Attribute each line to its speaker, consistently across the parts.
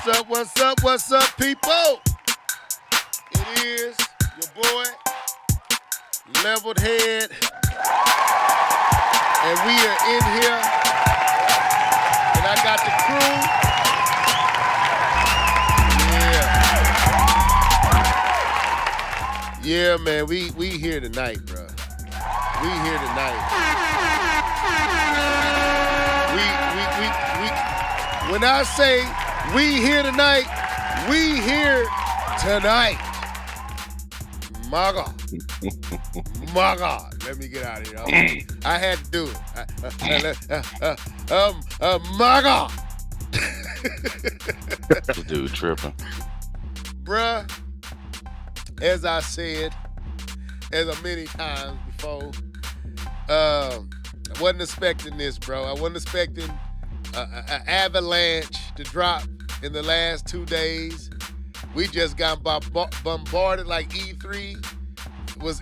Speaker 1: What's up, people? It is your boy, Leveled Head, and we are in here, and I got the crew. Yeah, man, we here tonight, bro. We here tonight. When I say we here tonight, we here tonight. My God. My God. Let me get out of here. I had to do it. My God.
Speaker 2: This dude tripping.
Speaker 1: Bruh, as I said, as many times before, I wasn't expecting this, bro. I wasn't expecting an avalanche to drop in the last 2 days. We just got bombarded like E3 was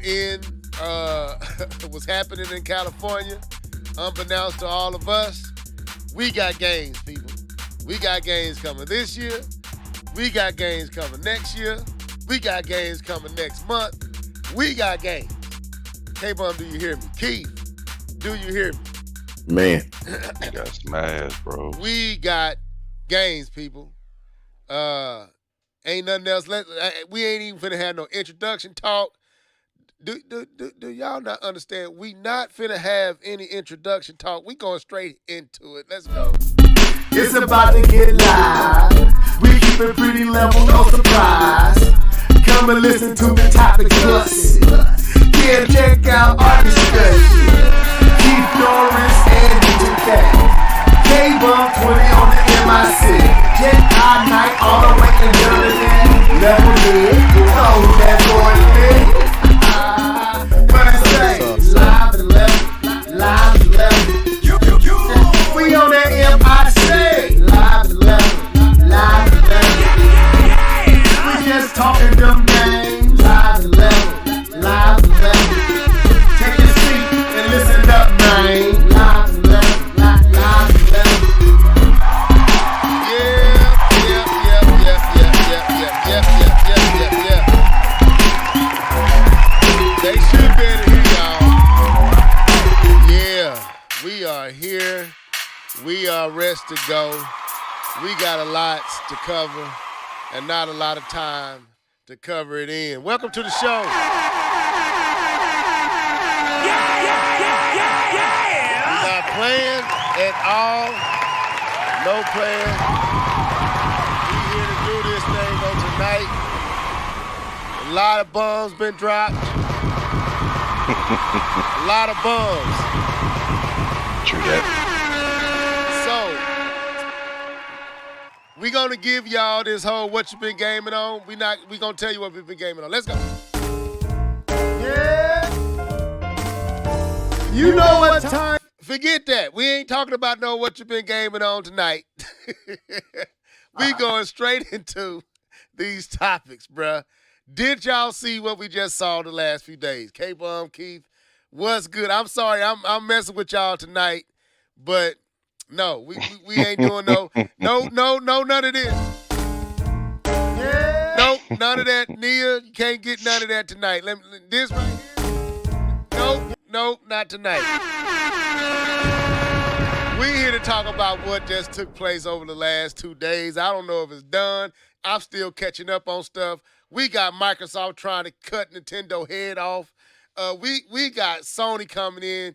Speaker 1: happening in California, unbeknownst to all of us. We got games, people. We got games coming this year. We got games coming next year. We got games coming next month. We got games. K-Bum, do you hear me? Keith, do you hear me?
Speaker 3: Man.
Speaker 2: You got smashed, bro.
Speaker 1: We got games, people. Ain't nothing else. We ain't even finna have no introduction talk. Do y'all not understand? We not finna have any introduction talk. We going straight into it. Let's go.
Speaker 4: It's about to get live. We keep it pretty level, no surprise. Come and listen to the topic plus. Yeah, check out our discussion. Keith Norris and DJ Cat. K-Bum 20 on the MIC. Jet I night all the way to Germany. Level head, you know who that boy is. What I say, live and level, live and level. We on that MIC. Live and level, live and level. We just talking them names. Live and level, live and level. Take a seat and listen up, man. Live and level, live and level.
Speaker 1: Yeah. They should be able to hear y'all. Yeah, we are here. We are ready to go. We got a lot to cover and not a lot of time to cover it in. Welcome to the show. We're not playing at all. No playing. We here to do this thing on tonight. A lot of bombs been dropped. A lot of bums.
Speaker 2: True that.
Speaker 1: So, we gonna give y'all this whole what you been gaming on. We gonna tell you what we've been gaming on. Let's go.
Speaker 4: Yeah. You know what time.
Speaker 1: Forget that. We ain't talking about what you been gaming on tonight. We going straight into these topics, bruh. Did y'all see what we just saw the last few days? K-Bum, Keith, what's good? I'm sorry, I'm messing with y'all tonight, but no, we ain't doing no, none of this.
Speaker 4: Yeah.
Speaker 1: Nope, none of that. Nia, you can't get none of that tonight. This right here. Nope, not tonight. We here to talk about what just took place over the last 2 days. I don't know if it's done. I'm still catching up on stuff. We got Microsoft trying to cut Nintendo head off. We got Sony coming in,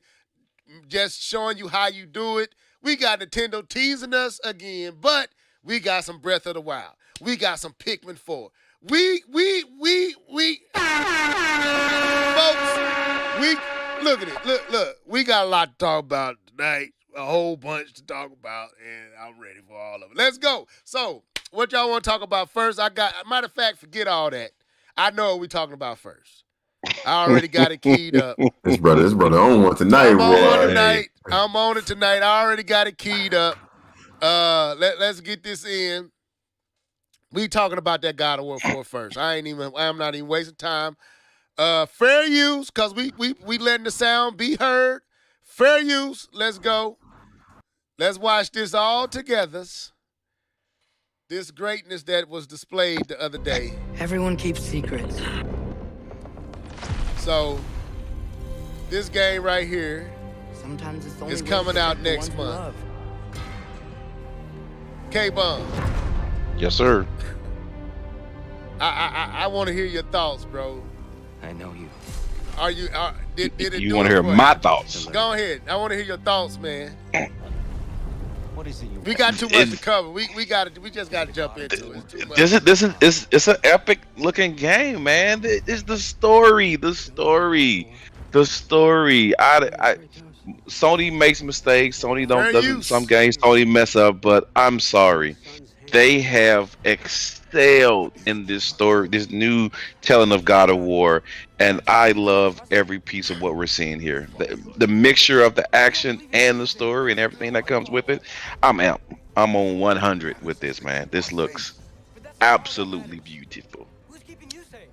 Speaker 1: just showing you how you do it. We got Nintendo teasing us again, but we got some Breath of the Wild. We got some Pikmin 4. We folks, look at it. Look. We got a lot to talk about tonight. A whole bunch to talk about, and I'm ready for all of it. Let's go. So, what y'all want to talk about first? Matter of fact, forget all that. I know what we're talking about first. I already got it keyed up.
Speaker 3: This brother on one tonight,
Speaker 1: I'm on
Speaker 3: boy.
Speaker 1: tonight. I'm on it tonight. I already got it keyed up. Let's get this in. We talking about that God of War 4 first. I'm not even wasting time. Fair use, because we letting the sound be heard. Fair use. Let's go. Let's watch this all together. this greatness that was displayed the other day.
Speaker 5: Everyone keeps secrets.
Speaker 1: So this game right here
Speaker 5: Sometimes it's only
Speaker 1: is coming out next month. K-Bun,
Speaker 2: Yes, sir.
Speaker 1: I want to hear your thoughts, bro.
Speaker 5: I know you.
Speaker 1: Did it
Speaker 2: You
Speaker 1: do
Speaker 2: want
Speaker 1: it
Speaker 2: to hear
Speaker 1: for you?
Speaker 2: my thoughts?
Speaker 1: Go ahead. I want to hear your thoughts, man.
Speaker 5: What is it you
Speaker 1: We got too much to cover. We just got to jump into it. It's too much.
Speaker 2: This is it's an epic looking game, man. It's the story. Sony makes mistakes. Sony
Speaker 1: Fair
Speaker 2: doesn't
Speaker 1: use.
Speaker 2: some games Sony mess up, but I'm sorry. They have excelled in this story, this new telling of God of War, and I love every piece of what we're seeing here. The mixture of the action and the story and everything that comes with it. I'm amped. I'm on 100 with this, man. This looks absolutely beautiful.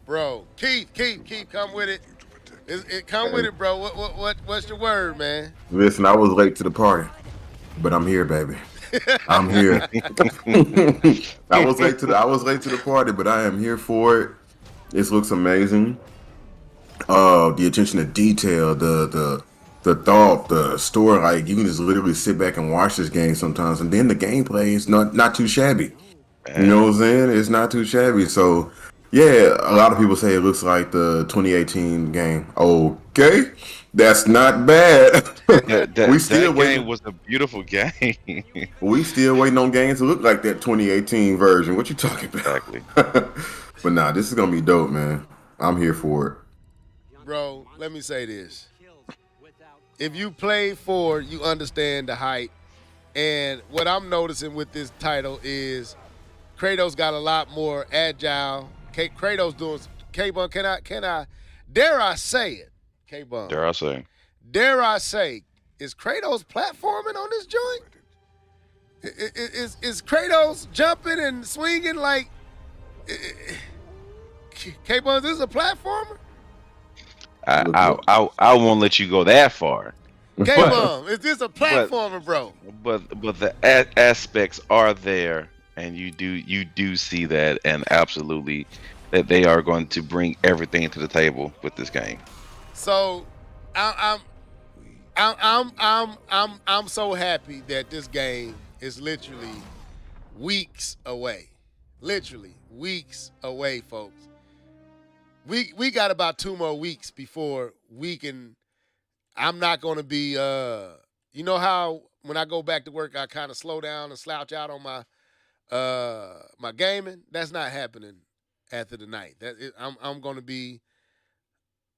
Speaker 1: Bro, Keith, come with it. Come with it, bro. What's your word, man?
Speaker 3: Listen, I was late to the party, but I'm here, baby. I'm here. I was late to the party, but I am here for it. This looks amazing. The attention to detail, the thought, the story, like you can just literally sit back and watch this game sometimes, and then the gameplay is not too shabby. You know what I'm saying? It's not too shabby. So yeah, a lot of people say it looks like the 2018 game. Okay, that's not bad.
Speaker 2: That
Speaker 3: still
Speaker 2: game
Speaker 3: waiting.
Speaker 2: was a beautiful game.
Speaker 3: We still waiting on games to look like that 2018 version. What you talking about?
Speaker 2: Exactly.
Speaker 3: But nah, this is gonna be dope, man. I'm here for it.
Speaker 1: Bro, let me say this. If you play 4, you understand the hype. And what I'm noticing with this title is Kratos got a lot more agile. Kratos doing K-Bun, can I dare I say it? K-Bun.
Speaker 2: Dare I say?
Speaker 1: Dare I say, is Kratos platforming on this joint? Is Kratos jumping and swinging like K-Bun, is this a platformer?
Speaker 2: I won't let you go that far.
Speaker 1: K-Bun, is this a platformer, bro?
Speaker 2: But the aspects are there, and you do see that, and absolutely that they are going to bring everything to the table with this game.
Speaker 1: So I'm so happy that this game is literally weeks away. Literally weeks away, folks. We got about 2 more weeks before we can. I'm not going to be. You know how when I go back to work, I kind of slow down and slouch out on my my gaming. That's not happening after the night. I'm going to be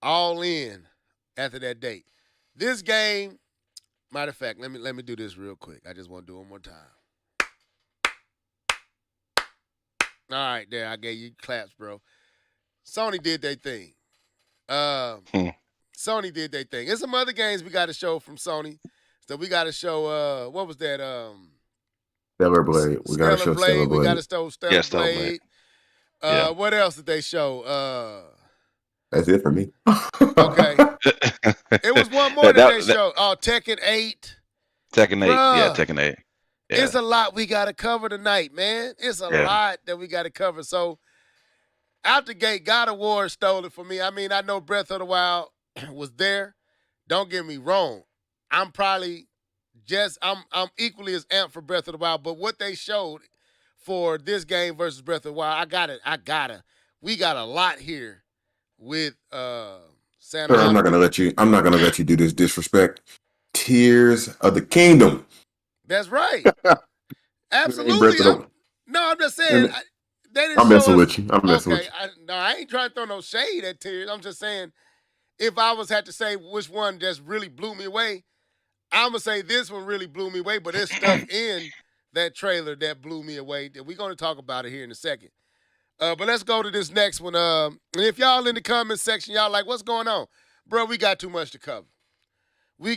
Speaker 1: all in after that date. This game, matter of fact, let me do this real quick. I just want to do it one more time. All right, there. I gave you claps, bro. Sony did their thing. Sony did their thing. There's some other games we got to show from Sony. So we got to show, what was that?
Speaker 3: Stellar Blade. We got to show Stellar Blade.
Speaker 1: We got to show Stellar
Speaker 2: Yeah, Stellar
Speaker 1: Blade.
Speaker 2: Yeah.
Speaker 1: What else did they show?
Speaker 3: That's it for me.
Speaker 1: Okay. It was one more that they showed. Oh, Tekken 8.
Speaker 2: Tekken 8.
Speaker 1: Bruh.
Speaker 2: Yeah, Tekken 8. Yeah.
Speaker 1: It's a lot we got to cover tonight, man. It's a lot that we got to cover. So, out the gate, God of War stole it for me. I mean, I know Breath of the Wild was there. Don't get me wrong. I'm equally as amped for Breath of the Wild, but what they showed for this game versus Breath of the Wild, we got a lot here with Sam.
Speaker 3: I'm not gonna let you do this disrespect. Tears of the Kingdom.
Speaker 1: That's right. Absolutely. I'm just saying.
Speaker 3: I'm messing with you. I'm messing with you.
Speaker 1: I ain't trying to throw no shade at Tears. I'm just saying, if I had to say which one just really blew me away, I'm going to say this one really blew me away, but there's stuff in that trailer that blew me away. We're going to talk about it here in a second. But let's go to this next one. And if y'all in the comment section, y'all like, what's going on? Bro, we got too much to cover. We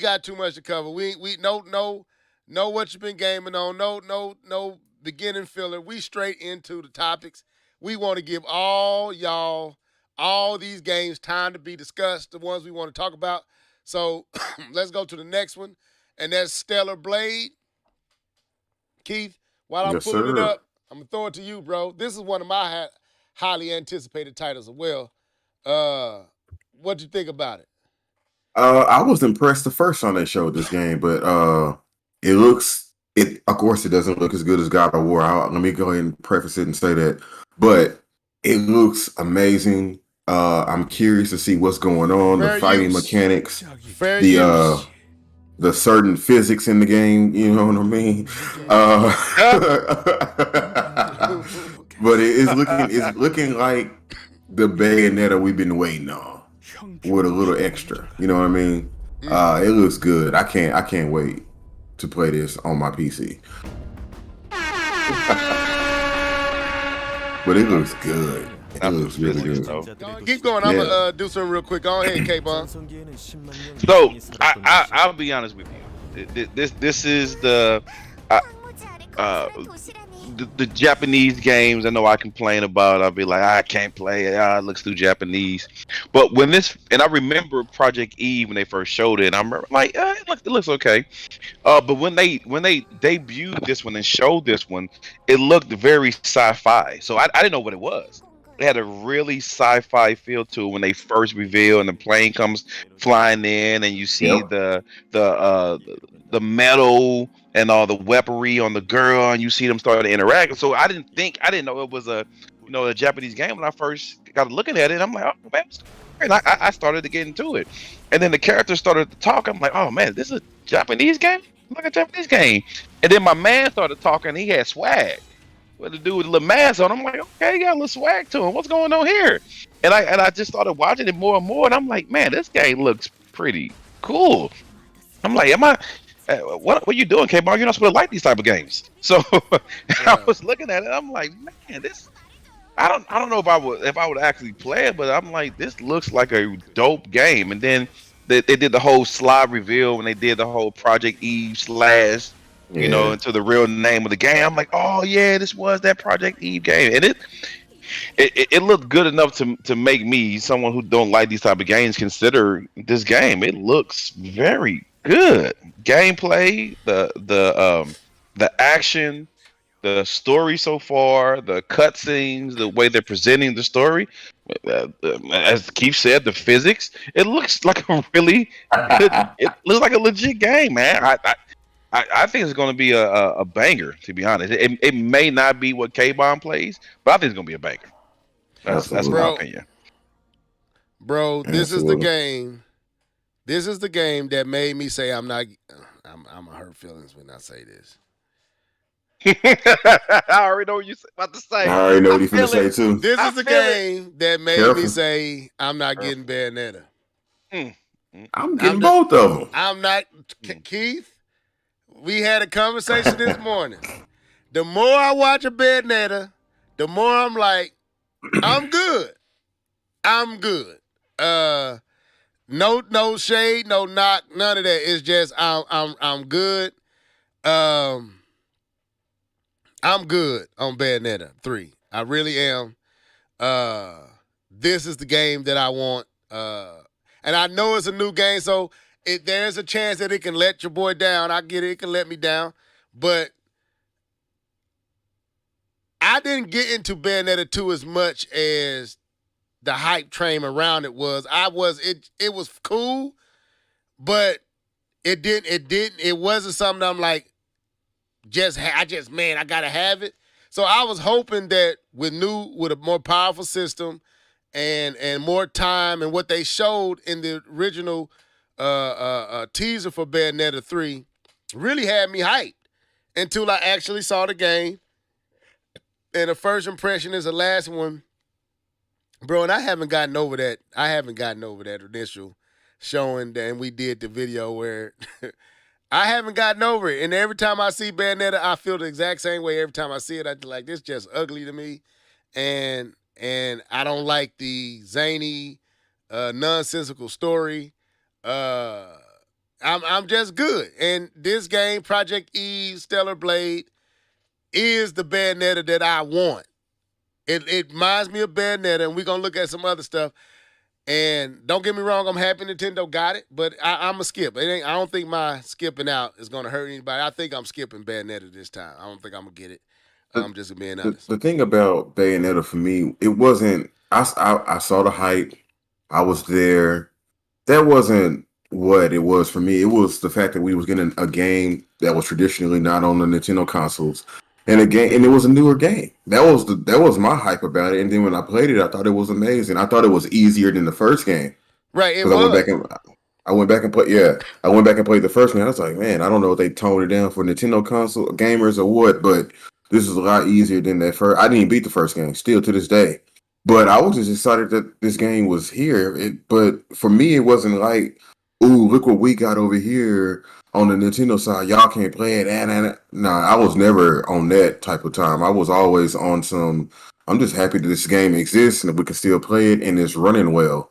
Speaker 1: know what you've been gaming on. No beginning filler. We straight into the topics. We want to give all y'all, all these games time to be discussed, the ones we want to talk about. So let's go to the next one, and that's Stellar Blade. Keith, while I'm pulling it up, I'm gonna throw it to you, bro. This is one of my highly anticipated titles as well. What'd you think about it?
Speaker 3: I was impressed the first time they showed this game, but it of course it doesn't look as good as God of War. Let me go ahead and preface it and say that, but it looks amazing. I'm curious to see what's going on,
Speaker 1: Fair
Speaker 3: the fighting
Speaker 1: use.
Speaker 3: mechanics,
Speaker 1: Fair use.
Speaker 3: the certain physics in the game. You know what I mean? But it's looking like the Bayonetta we've been waiting on, with a little extra. You know what I mean? It looks good. I can't wait to play this on my PC. But it looks good. It looks really good.
Speaker 1: Keep going. I'm gonna do something real quick. Go ahead, K-Bon.
Speaker 2: So I'll be honest with you. This is the Japanese games. I know I complain about. I'll be like, I can't play it. It looks too Japanese. But when I remember Project Eve when they first showed it, and I'm like, it looks okay. But when they debuted this one and showed this one, it looked very sci-fi. So I didn't know what it was. It had a really sci-fi feel to it when they first reveal, and the plane comes flying in, and you see the metal and all the weaponry on the girl, and you see them start to interact. So I didn't know it was a Japanese game when I first got looking at it. I'm like, oh man, and I started to get into it, and then the characters started to talk. I'm like, oh man, this is a Japanese game? Like a Japanese game. And then my man started talking. He had swag. What to do with the little mask on? I'm like, okay, he got a little swag to him. What's going on here? And I just started watching it more and more, and I'm like, man, this game looks pretty cool. I'm like, what are you doing, K-Bar? You're not supposed to like these type of games. So I was looking at it. I'm like, man, this. I don't know if I would actually play it, but I'm like, this looks like a dope game. And then they did the whole slide reveal when they did the whole Project Eve / into the real name of the game. I'm like, oh yeah, this was that Project Eve game, and it looked good enough to make me, someone who don't like these type of games, consider this game. It looks very good. Gameplay, the action, the story so far, the cutscenes, the way they're presenting the story. As Keith said, the physics. It looks like a really good, it looks like a legit game, man. I think it's going to be a banger, to be honest. It may not be what K-Bomb plays, but I think it's going to be a banger. That's my opinion.
Speaker 1: Bro, this is the game. This is the game that made me say I'm going to hurt feelings when I say this.
Speaker 2: I already know what you're about to say.
Speaker 3: I already know what you're going to say, too.
Speaker 1: This is the game that made me say I'm not getting Bayonetta.
Speaker 3: I'm getting both of them.
Speaker 1: I'm not. Keith, we had a conversation this morning. The more I watch a Bayonetta, the more I'm like, I'm good. I'm good. No shade, no knock, none of that. It's just I'm good. I'm good on Bayonetta 3. I really am. This is the game that I want. And I know it's a new game, so there's a chance that it can let your boy down. I get it. It can let me down. But I didn't get into Bayonetta 2 as much as the hype train around it was. It was cool, but it wasn't something I'm like, I gotta have it. So I was hoping that with a more powerful system and more time, and what they showed in the original teaser for Bayonetta 3 really had me hyped until I actually saw the game. And the first impression is the last one, bro. And I haven't gotten over that. I haven't gotten over that initial showing, and we did the video where I haven't gotten over it. And every time I see Bayonetta, I feel the exact same way. Every time I see it, I like, this just ugly to me. And I don't like the zany, nonsensical story. I'm just good. And this game, Project Eve, Stellar Blade, is the Bayonetta that I want. It reminds me of Bayonetta, and we're going to look at some other stuff. And don't get me wrong, I'm happy Nintendo got it, but I'm a skip. I don't think my skipping out is going to hurt anybody. I think I'm skipping Bayonetta this time. I don't think I'm going to get it. I'm just being
Speaker 3: The,
Speaker 1: honest.
Speaker 3: the thing about Bayonetta for me, it wasn't. I saw the hype. I was there. That wasn't what it was for me. It was the fact that we was getting a game that was traditionally not on the Nintendo consoles, and it was a newer game. That was my hype about it. And then when I played it, I thought it was amazing. I thought it was easier than the first game
Speaker 1: Right, it
Speaker 3: because
Speaker 1: was.
Speaker 3: I went back and played. Yeah, I went back and played the first one. I was like, man, I don't know if they toned it down for Nintendo console gamers or what, but this is a lot easier than that first. I didn't even beat the first game, still to this day. But I was just excited that this game was here. But for me, it wasn't like, ooh, look what we got over here on the Nintendo side. Y'all can't play it. Nah, I was never on that type of time. I was always on some. I'm just happy that this game exists and that we can still play it and it's running well.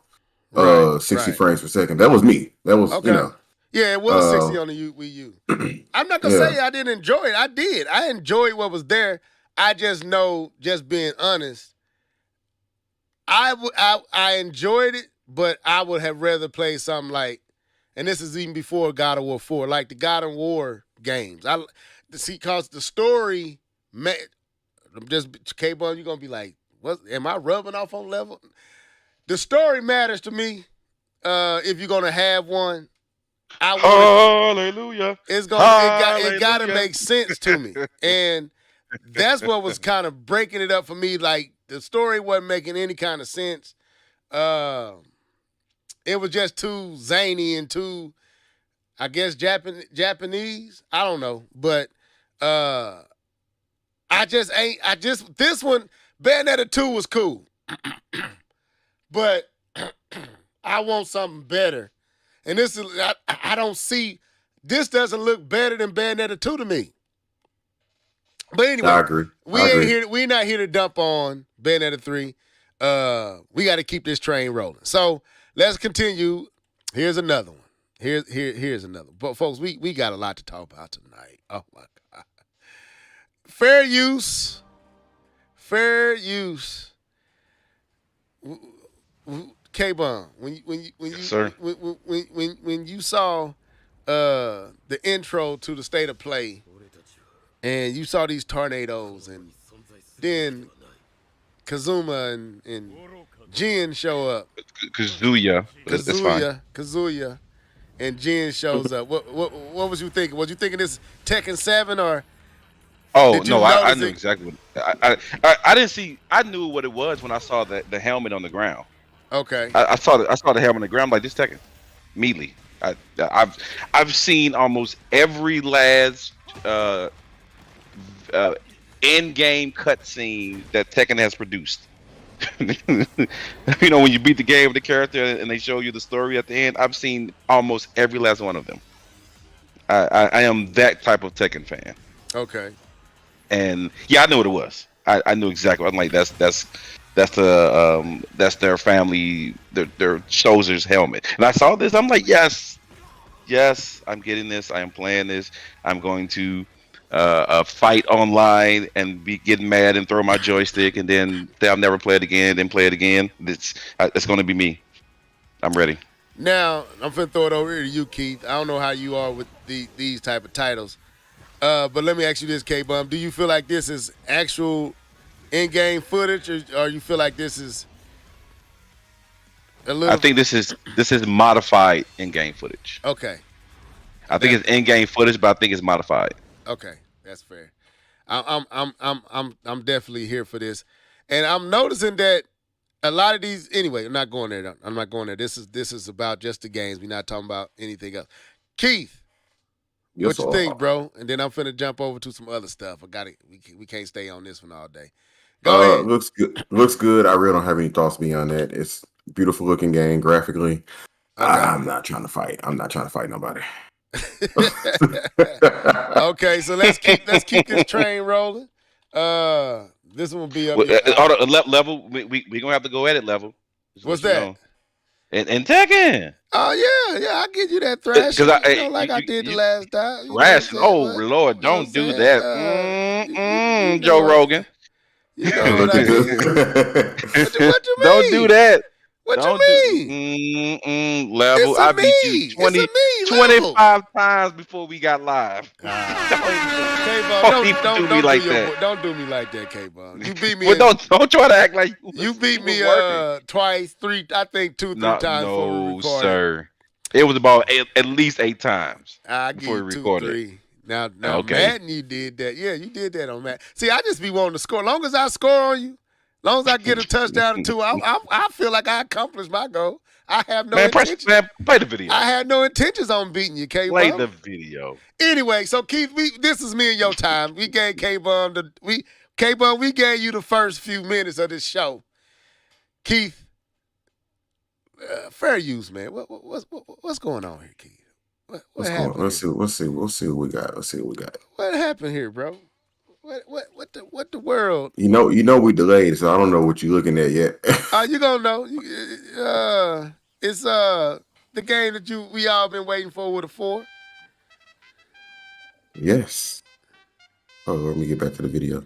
Speaker 3: 60 frames per second. That was me. That was
Speaker 1: Okay. Yeah, it was 60
Speaker 3: uh,
Speaker 1: on the Wii U. I'm not gonna say I didn't enjoy it. I did. I enjoyed what was there. I just know, just being honest, I enjoyed it, but I would have rather played something like, and this is even before God of War 4, like the God of War games. Cause the story, I'm just K-Bun, you're gonna be like, what? Am I rubbing off on level? The story matters to me. If you're gonna have one,
Speaker 2: Hallelujah.
Speaker 1: it got to make sense to me, and that's what was kind of breaking it up for me. Like the story wasn't making any kind of sense. It was just too zany and too, I guess, Japanese. I don't know, but this one, Bayonetta 2 was cool. But I want something better. And this is, I don't see, this doesn't look better than Bayonetta 2 to me. But anyway,
Speaker 3: I agree.
Speaker 1: We're not here to dump on Bayonetta 3. We got to keep this train rolling. So let's continue. Here's another one. Here's another one. But folks, we got a lot to talk about tonight. Oh my God. Fair use. K-Bun,
Speaker 2: Sir.
Speaker 1: when you saw the intro to the State of Play, and you saw these tornadoes, and then Kazuma and Jin show up,
Speaker 2: Kazuya. That's fine.
Speaker 1: Kazuya, and Jin shows up. What was you thinking? Was you thinking this Tekken 7 or?
Speaker 2: Oh
Speaker 1: Did you
Speaker 2: no, I
Speaker 1: notice
Speaker 2: knew
Speaker 1: it?
Speaker 2: exactly what I didn't see. I knew what it was when I saw the helmet on the ground.
Speaker 1: Okay.
Speaker 2: I saw the helmet on the ground. I'm like, this Tekken, immediately. I've seen almost every last in-game cutscene that Tekken has produced. You know, when you beat the game with the character and they show you the story at the end, I've seen almost every last one of them. I am that type of Tekken fan.
Speaker 1: Okay.
Speaker 2: And yeah, I knew what it was. I knew exactly. I'm like, that's their family, their soldier's helmet. And I saw this. I'm like, yes, I'm getting this. I am playing this. I'm going to fight online and be getting mad and throw my joystick and then I'll never play it again. Then play it again. It's going to be me. I'm ready.
Speaker 1: Now I'm finna throw it over here to you, Keith. I don't know how you are with these type of titles. But let me ask you this, K-Bum. Do you feel like this is actual in-game footage, or you feel like this is a little?
Speaker 2: I think this is modified in-game footage.
Speaker 1: Okay.
Speaker 2: I think it's in-game footage, but I think it's modified.
Speaker 1: Okay, that's fair. I'm definitely here for this, and I'm noticing that a lot of these. Anyway, I'm not going there. I'm not going there. This is about just the games. We're not talking about anything else. Keith.
Speaker 3: Yes,
Speaker 1: What you think, bro? And then I'm finna jump over to some other stuff. We can't stay on this one all day. Go ahead.
Speaker 3: Looks good. I really don't have any thoughts beyond that. It's a beautiful looking game graphically.
Speaker 1: Okay.
Speaker 3: I'm not trying to fight. I'm not trying to fight nobody.
Speaker 1: Okay, so let's keep this train rolling. This one will be up.
Speaker 2: Level. We gonna have to go at it level.
Speaker 1: What's that?
Speaker 2: Know. And Tekken.
Speaker 1: Oh yeah, I'll give you that thrash.
Speaker 2: Because
Speaker 1: I did the last time.
Speaker 2: Thrash. Oh Lord, don't do that. Joe Rogan.
Speaker 1: You know what I mean? What you mean?
Speaker 2: Don't do that.
Speaker 1: What
Speaker 2: Don't
Speaker 1: you mean?
Speaker 2: do level.
Speaker 1: It's a
Speaker 2: I beat you
Speaker 1: me.
Speaker 2: 20,
Speaker 1: It's a me level.
Speaker 2: 25 times before we got live.
Speaker 1: K-Bum,
Speaker 2: Don't even do me like that.
Speaker 1: Don't do me like that, K-Bum. You beat me.
Speaker 2: Well, don't try to act like
Speaker 1: You beat me
Speaker 2: working.
Speaker 1: twice, three, I think 2, 3 times before we
Speaker 2: No,
Speaker 1: recorded.
Speaker 2: sir. It was about at least 8 times
Speaker 1: I
Speaker 2: before we
Speaker 1: give you 2,
Speaker 2: recorded.
Speaker 1: 3. Now
Speaker 2: Okay.
Speaker 1: Madden, you did that. Yeah, you did that on Madden. See, I just be wanting to score. Long as I score on you, long as I get a touchdown or 2, I feel like I accomplished my goal. I have no intentions.
Speaker 2: Play the video.
Speaker 1: I had no intentions on beating you, K-Bum.
Speaker 2: Play the video.
Speaker 1: Anyway, so Keith, this is me and your time. We gave K-Bum we gave you the first few minutes of this show. Keith, fair use, man. What's going on here, Keith? What happened?
Speaker 3: Let's see what we got.
Speaker 1: What happened here, bro? What the world?
Speaker 3: You know we delayed, so I don't know what you're looking at yet.
Speaker 1: You gonna know? It's the game that we all been waiting for with a 4.
Speaker 3: Yes. Oh, let me get back to the video.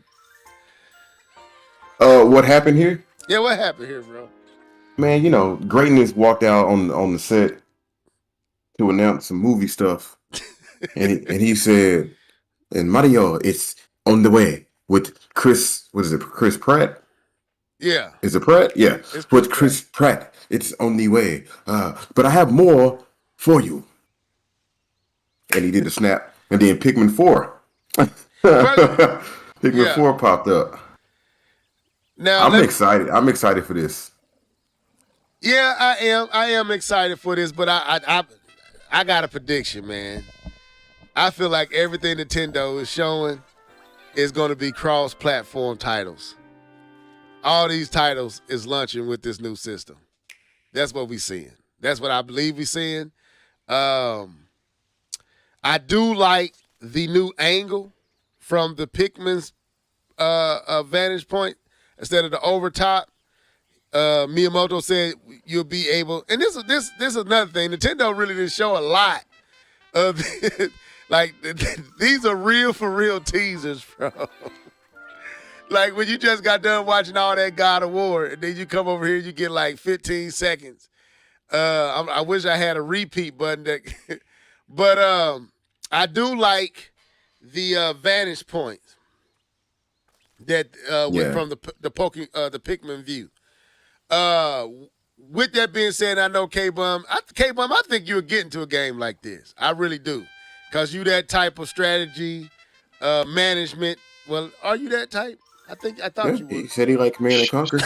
Speaker 3: What happened here?
Speaker 1: Yeah, what happened here, bro?
Speaker 3: Man, Greatness walked out on the set to announce some movie stuff, and he said, "And Mario, it's on the way with Chris. What is it? Chris Pratt?
Speaker 1: Yeah.
Speaker 3: Is it Pratt? Yeah,
Speaker 1: It's
Speaker 3: with Chris Pratt. It's on the way. But I have more for you." And he did the snap, and then Pikmin 4. Pikmin 4 popped up.
Speaker 1: Now
Speaker 3: I'm excited. I'm excited for this.
Speaker 1: Yeah, I am excited for this, but I got a prediction, man. I feel like everything Nintendo is showing is going to be cross-platform titles. All these titles is launching with this new system. That's what we're seeing. That's what I believe we're seeing. I do like the new angle from the Pikmin's vantage point instead of the overtop. Miyamoto said you'll be able, and this is another thing. Nintendo really didn't show a lot of it. Like these are real for real teasers, bro. Like when you just got done watching all that God of War, and then you come over here, you get like 15 seconds. I wish I had a repeat button, but I do like the vantage point that from the Pikmin view. With that being said, I know K-Bum, I think you're getting to a game like this. I really do. Because you that type of strategy, management. Well, are you that type? I thought you were.
Speaker 3: He said he liked Command and Conquer.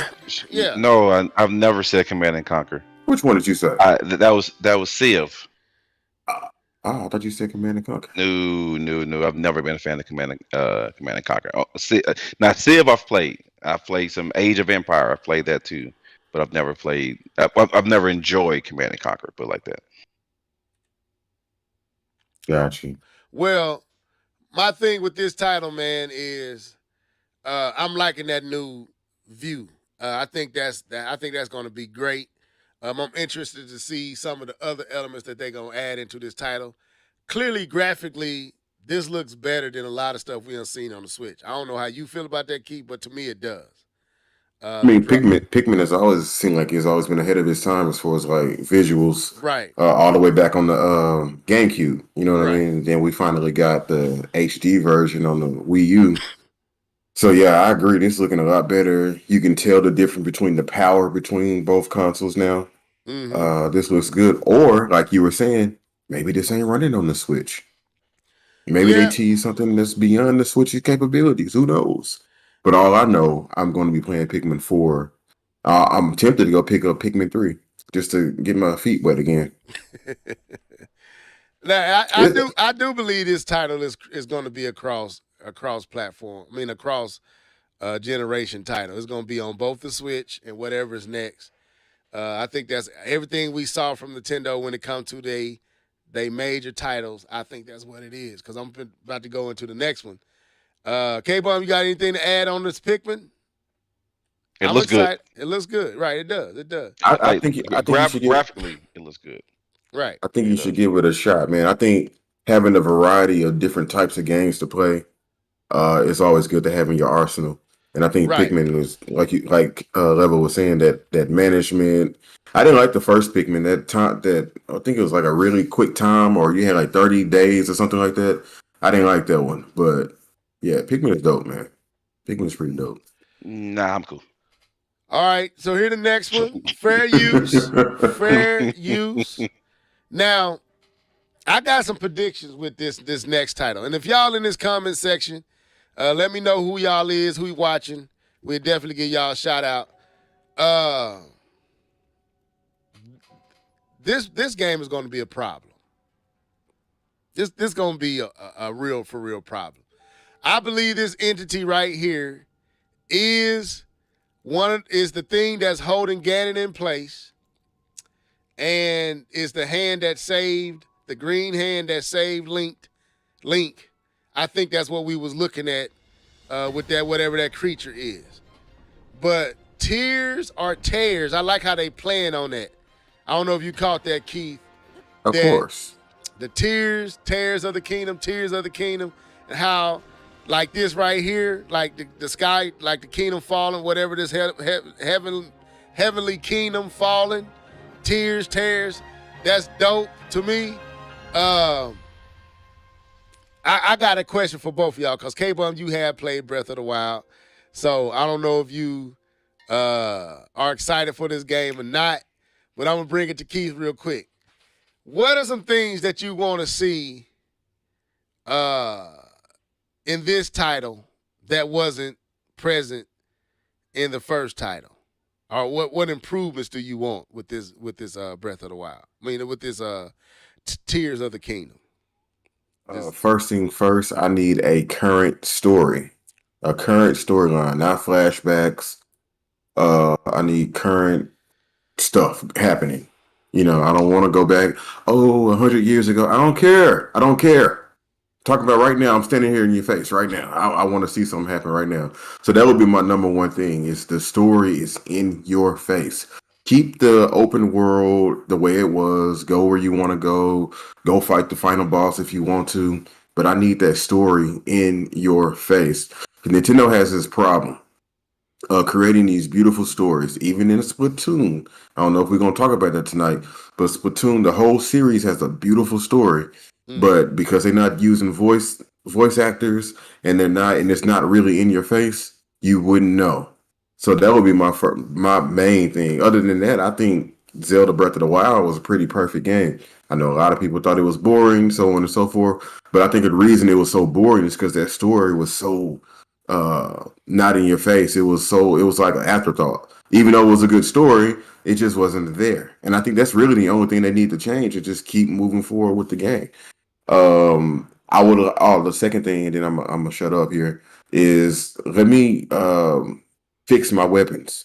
Speaker 1: Yeah.
Speaker 2: No, I've never said Command and Conquer.
Speaker 3: Which one did you say?
Speaker 2: That was Civ.
Speaker 3: I thought you said Command and Conquer.
Speaker 2: No. I've never been a fan of Command and Conquer. Now Civ I've played. I've played some Age of Empire. I've played that too. But I've never played. I've never enjoyed Command and Conquer, but like that.
Speaker 3: Gotcha.
Speaker 1: Well, my thing with this title, man, is I'm liking that new view. I think that's going to be great. I'm interested to see some of the other elements that they're going to add into this title. Clearly, graphically, this looks better than a lot of stuff we have seen on the Switch. I don't know how you feel about that, Keith, but to me it does.
Speaker 3: I mean, Pikmin has always seemed like he's always been ahead of his time as far as like visuals,
Speaker 1: right?
Speaker 3: All the way back on the GameCube, you know what I
Speaker 1: Right.
Speaker 3: mean? Then we finally got the HD version on the Wii U. So yeah, I agree. This is looking a lot better. You can tell the difference between the power between both consoles now.
Speaker 1: Mhm.
Speaker 3: This looks good. Or like you were saying, maybe this ain't running on the Switch. Maybe
Speaker 1: Yeah.
Speaker 3: they tease something that's beyond the Switch's capabilities. Who knows? But all I know, I'm going to be playing Pikmin 4. I'm tempted to go pick up Pikmin 3 just to get my feet wet again.
Speaker 1: Now, I do believe this title is going to be a cross platform. I mean, a cross generation title. It's going to be on both the Switch and whatever is next. I think that's everything we saw from Nintendo when it comes to they major titles. I think that's what it is, because I'm about to go into the next one. K-Bum, you got anything to add on this Pikmin?
Speaker 2: It looks good.
Speaker 1: It looks good. Right, it does. It does.
Speaker 3: I think you should give,
Speaker 2: graphically, it looks good.
Speaker 1: Right.
Speaker 3: I think you should give it a shot, man. I think having a variety of different types of games to play is always good to have in your arsenal. And I think
Speaker 1: Right.
Speaker 3: Pikmin was like Level was saying, that management, I didn't like the first Pikmin. That time, that I think it was like a really quick time, or you had like 30 days or something like that. I didn't like that one, but yeah, Pikmin is dope, man. Pikmin is pretty dope.
Speaker 2: Nah, I'm cool.
Speaker 1: All right, so here the next one. Fair use. Fair use. Now, I got some predictions with this next title. And if y'all in this comment section, let me know who y'all is, who you watching. We'll definitely give y'all a shout out. This game is going to be a problem. This going to be a real for real problem. I believe this entity right here is the thing that's holding Ganon in place, and is the hand that saved the green hand that saved Link. I think that's what we was looking at with that whatever that creature is. But tears or tears, I like how they playing on that. I don't know if you caught that, Keith.
Speaker 3: Of course.
Speaker 1: The tears of the kingdom, and how like this right here, like the sky, like the kingdom falling, whatever this heavenly kingdom falling, tears, that's dope to me. I got a question for both of y'all, because K-Bum, you have played Breath of the Wild, so I don't know if you are excited for this game or not, but I'm going to bring it to Keith real quick. What are some things that you want to see in this title that wasn't present in the first title? Or what improvements do you want with this Breath of the Wild? I mean, with this Tears of the Kingdom.
Speaker 3: First thing first, I need a current story, a current storyline, not flashbacks. I need current stuff happening. You know, I don't want to go back, 100 years ago. I don't care. Talk about right now. I'm standing here in your face right now. I want to see something happen right now. So that would be my number one thing, is the story is in your face. Keep the open world the way it was. Go where you want to go. Go fight the final boss if you want to. But I need that story in your face. Nintendo has this problem. Creating these beautiful stories, even in Splatoon. I don't know if we're going to talk about that tonight, but Splatoon, the whole series has a beautiful story, but because they're not using voice actors, and it's not really in your face, you wouldn't know. So that would be my main thing. Other than that, I think Zelda Breath of the Wild was a pretty perfect game. I know a lot of people thought it was boring, so on and so forth, but I think the reason it was so boring is because that story was so not in your face. It was like an afterthought. Even though it was a good story, it just wasn't there. And I think that's really the only thing they need to change, is just keep moving forward with the game. The second thing, and then I'm gonna shut up here, is let me fix my weapons.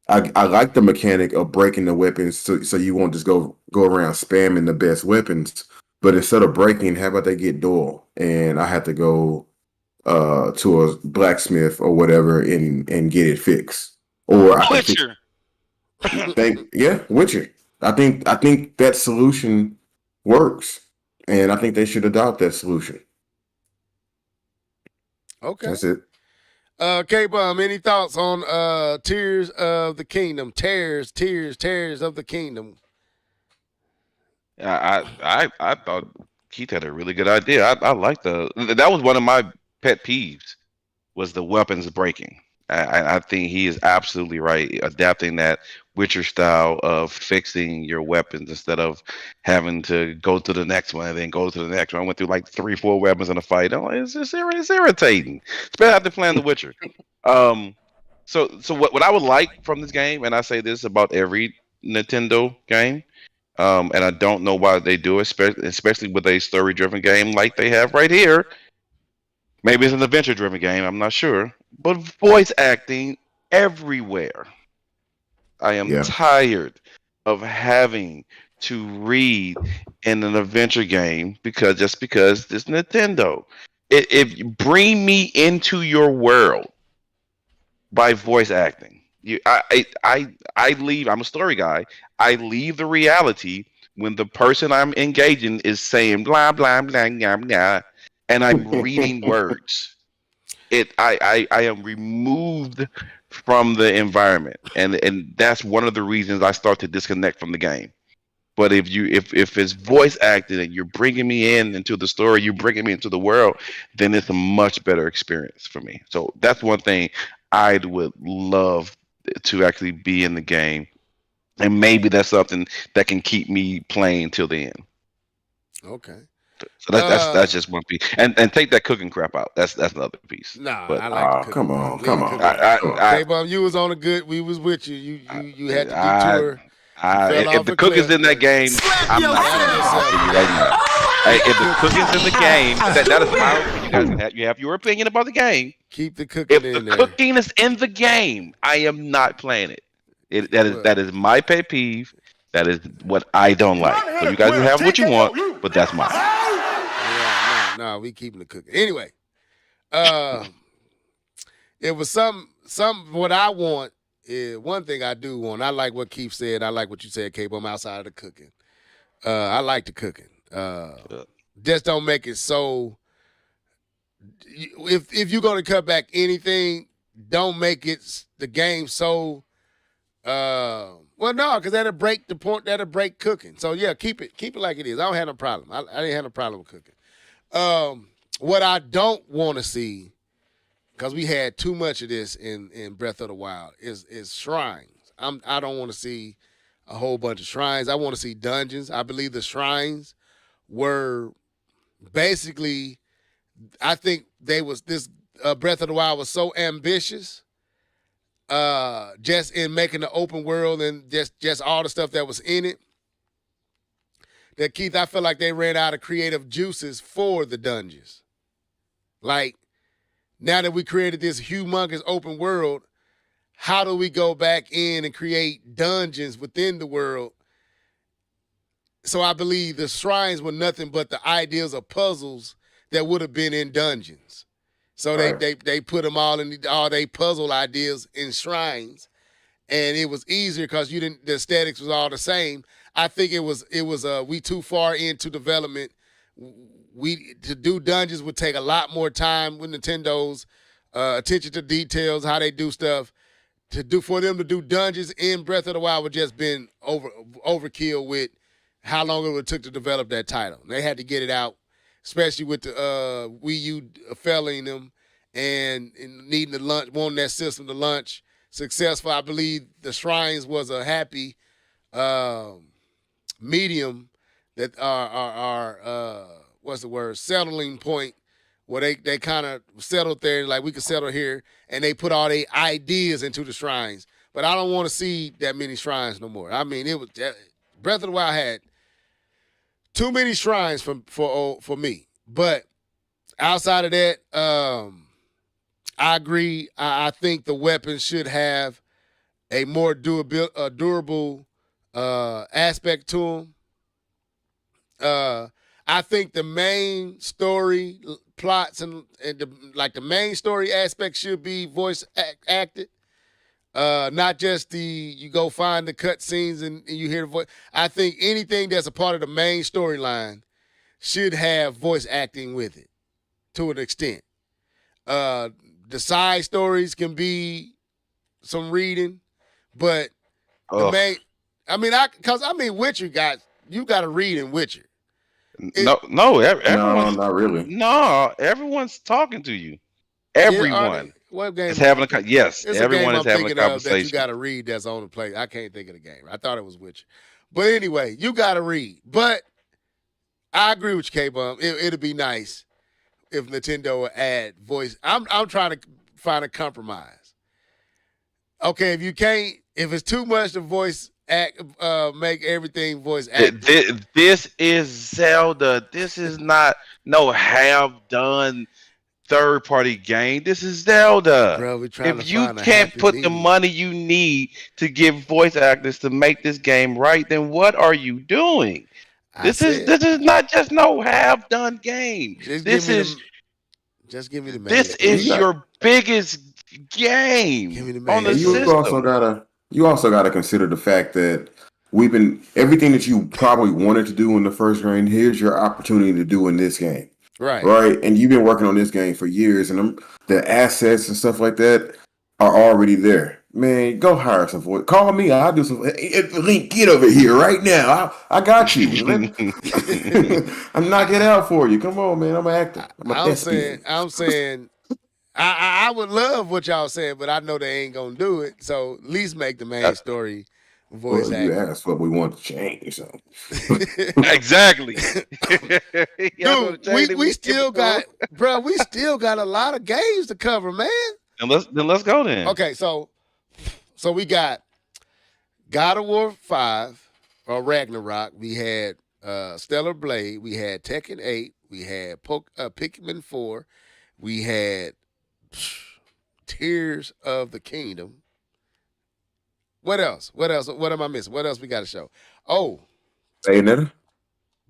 Speaker 3: I like the mechanic of breaking the weapons so you won't just go around spamming the best weapons, but instead of breaking, how about they get dull and I have to go to a blacksmith or whatever and get it fixed. Or
Speaker 2: Witcher.
Speaker 3: Witcher. I think that solution works, and I think they should adopt that solution.
Speaker 1: Okay.
Speaker 3: That's it.
Speaker 1: K-Bum, any thoughts on Tears of the Kingdom? Tears of the Kingdom.
Speaker 2: I thought Keith had a really good idea. I like that was one of my pet peeves, was the weapons breaking. I think he is absolutely right, adapting that Witcher style of fixing your weapons instead of having to go to the next one and then go to the next one. I went through like 3-4 weapons in a fight. I'm like, it's irritating. It's better after playing the Witcher. So what I would like from this game, and I say this about every Nintendo game, and I don't know why they do it, especially with a story-driven game like they have right here. Maybe it's an adventure-driven game, I'm not sure. But voice acting everywhere. I am tired of having to read in an adventure game because it's Nintendo. If you bring me into your world by voice acting. I leave, I'm a story guy. I leave the reality when the person I'm engaging is saying blah blah blah blah blah, and I'm reading words. I am removed from the environment, and that's one of the reasons I start to disconnect from the game. But if it's voice acted and you're bringing me into the story, you're bringing me into the world, then it's a much better experience for me. So that's one thing I would love to actually be in the game, and maybe that's something that can keep me playing till the end.
Speaker 1: Okay.
Speaker 2: So that's just one piece, and take that cooking crap out. That's another piece.
Speaker 1: Nah,
Speaker 2: But
Speaker 1: I like the cooking.
Speaker 3: come on,
Speaker 1: Leave
Speaker 3: come
Speaker 1: the
Speaker 3: on.
Speaker 1: cooking.
Speaker 2: I
Speaker 1: K-Bum, you was on a good. We was with you. You had to detour. fell
Speaker 2: if
Speaker 1: off
Speaker 2: the
Speaker 1: a
Speaker 2: cooking's
Speaker 1: cliff.
Speaker 2: in that game, I'm not playing it. I'll tell you right now. Hey, if the cooking's in the game, that is my opinion. You guys have your opinion about the game.
Speaker 1: Keep the cooking
Speaker 2: If
Speaker 1: in
Speaker 2: the
Speaker 1: there.
Speaker 2: cooking is in the game, I am not playing it. That is my pet peeve. That is what I don't like. So you guys can have what you want, but that's mine.
Speaker 1: Yeah, no, we keeping the cooking. Anyway, it was some what I want is one thing I do want. I like what Keith said. I like what you said, K-Bum, outside of the cooking. I like the cooking. Just don't make it so. If you're gonna cut back anything, don't make it the game so. Well, no, because that'll break the point. That'll break cooking. So yeah, keep it like it is. I don't have no problem. I didn't have no problem with cooking. What I don't want to see, because we had too much of this in Breath of the Wild, is shrines. I don't want to see a whole bunch of shrines. I want to see dungeons. I believe the shrines were basically. I think this Breath of the Wild was so ambitious. Just in making the open world and just all the stuff that was in it, that Keith, I feel like they ran out of creative juices for the dungeons. Like, now that we created this humongous open world, how do we go back in and create dungeons within the world? So I believe the shrines were nothing but the ideas of puzzles that would have been in dungeons. So they put them all in all they puzzle ideas in shrines, and it was easier because the aesthetics was all the same. I think it was we too far into development. To do dungeons would take a lot more time with Nintendo's attention to details, how they do stuff. For them to do dungeons in Breath of the Wild would just been overkill with how long it would took to develop that title. They had to get it out, especially with the Wii U failing them and needing the launch, wanting that system to launch successful. I believe the Shrines was a happy medium that are what's the word, settling point, where they kind of settled there, like we could settle here, and they put all their ideas into the Shrines. But I don't want to see that many shrines no more. I mean, Breath of the Wild had too many shrines for me. But outside of that, I agree. I think the weapons should have a more durable aspect to them. I think the main story plots and the main story aspect should be voice acted. Not just you go find the cut scenes and you hear the voice. I think anything that's a part of the main storyline should have voice acting with it to an extent. The side stories can be some reading, but the main, Witcher you got to read in Witcher.
Speaker 2: No, everyone's
Speaker 3: not really.
Speaker 2: No, everyone's talking to you. Everyone.
Speaker 1: What game
Speaker 2: is having yes,
Speaker 1: it's
Speaker 2: everyone
Speaker 1: a
Speaker 2: is
Speaker 1: game
Speaker 2: having a conversation.
Speaker 1: That you got to read that's on the play. I can't think of the game. I thought it was Witcher. But anyway, you got to read. But I agree with you, K-Bum. It'd be nice if Nintendo would add voice. I'm trying to find a compromise. Okay, if it's too much to voice act, make everything voice act.
Speaker 2: This is Zelda. This is not no have-done third-party game. This is Zelda.
Speaker 1: Bro,
Speaker 2: if you can't put the money you need to give voice actors to make this game right, then what are you doing? This is not just no have-done game. Just give me the money. This is your biggest game on the system.
Speaker 3: You also gotta consider the fact that everything that you probably wanted to do in the first game, here's your opportunity to do in this game.
Speaker 1: Right.
Speaker 3: And you've been working on this game for years, and the assets and stuff like that, are already there. Man, go hire some voice. Call me. I'll do some. Link, get over here right now. I got you. I'm knocking it out for you. Come on, man. I'm an actor. I'm a thespian.
Speaker 1: I'm saying, I would love what y'all saying, but I know they ain't gonna do it. So at least make the main story voice
Speaker 3: Well, you
Speaker 1: acting.
Speaker 3: asked what we want to change. So.
Speaker 2: Exactly.
Speaker 1: Dude, we still got, bro. We still got a lot of games to cover, man.
Speaker 2: And let's go then.
Speaker 1: Okay, so we got God of War 5 or Ragnarok. We had Stellar Blade. We had Tekken 8. We had Pikmin 4. We had Tears of the Kingdom. What else? What am I missing? What else we got to show? Oh,
Speaker 3: Bayonetta?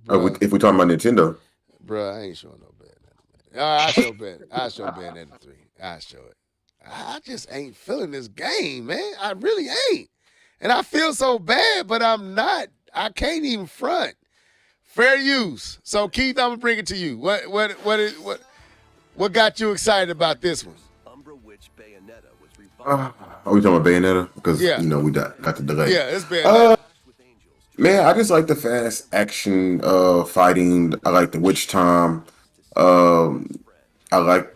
Speaker 1: bruh,
Speaker 3: If we're talking about Nintendo.
Speaker 1: bruh, I ain't showing no Bayonetta. I show Bayonetta 3. I show it. I just ain't feeling this game, man. I really ain't. And I feel so bad, but I'm not. I can't even front. Fair use. So Keith, I'm gonna bring it to you. What got you excited about this one?
Speaker 3: Are we talking about Bayonetta? Because
Speaker 1: Yeah.
Speaker 3: we got the delay.
Speaker 1: Yeah, it's Bayonetta.
Speaker 3: Man, I just like the fast action fighting. I like the witch time. I like,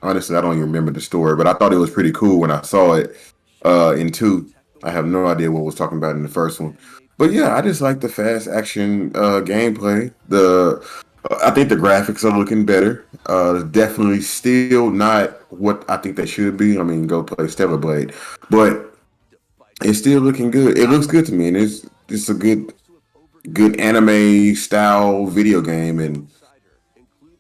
Speaker 3: honestly, I don't even remember the story, but I thought it was pretty cool when I saw it in 2. I have no idea what was talking about in the first one. But yeah, I just like the fast action gameplay. I think the graphics are looking better. Definitely still not what I think they should be. I mean, go play Stellar Blade, but it's still looking good. It looks good to me, and it's a good anime style video game. And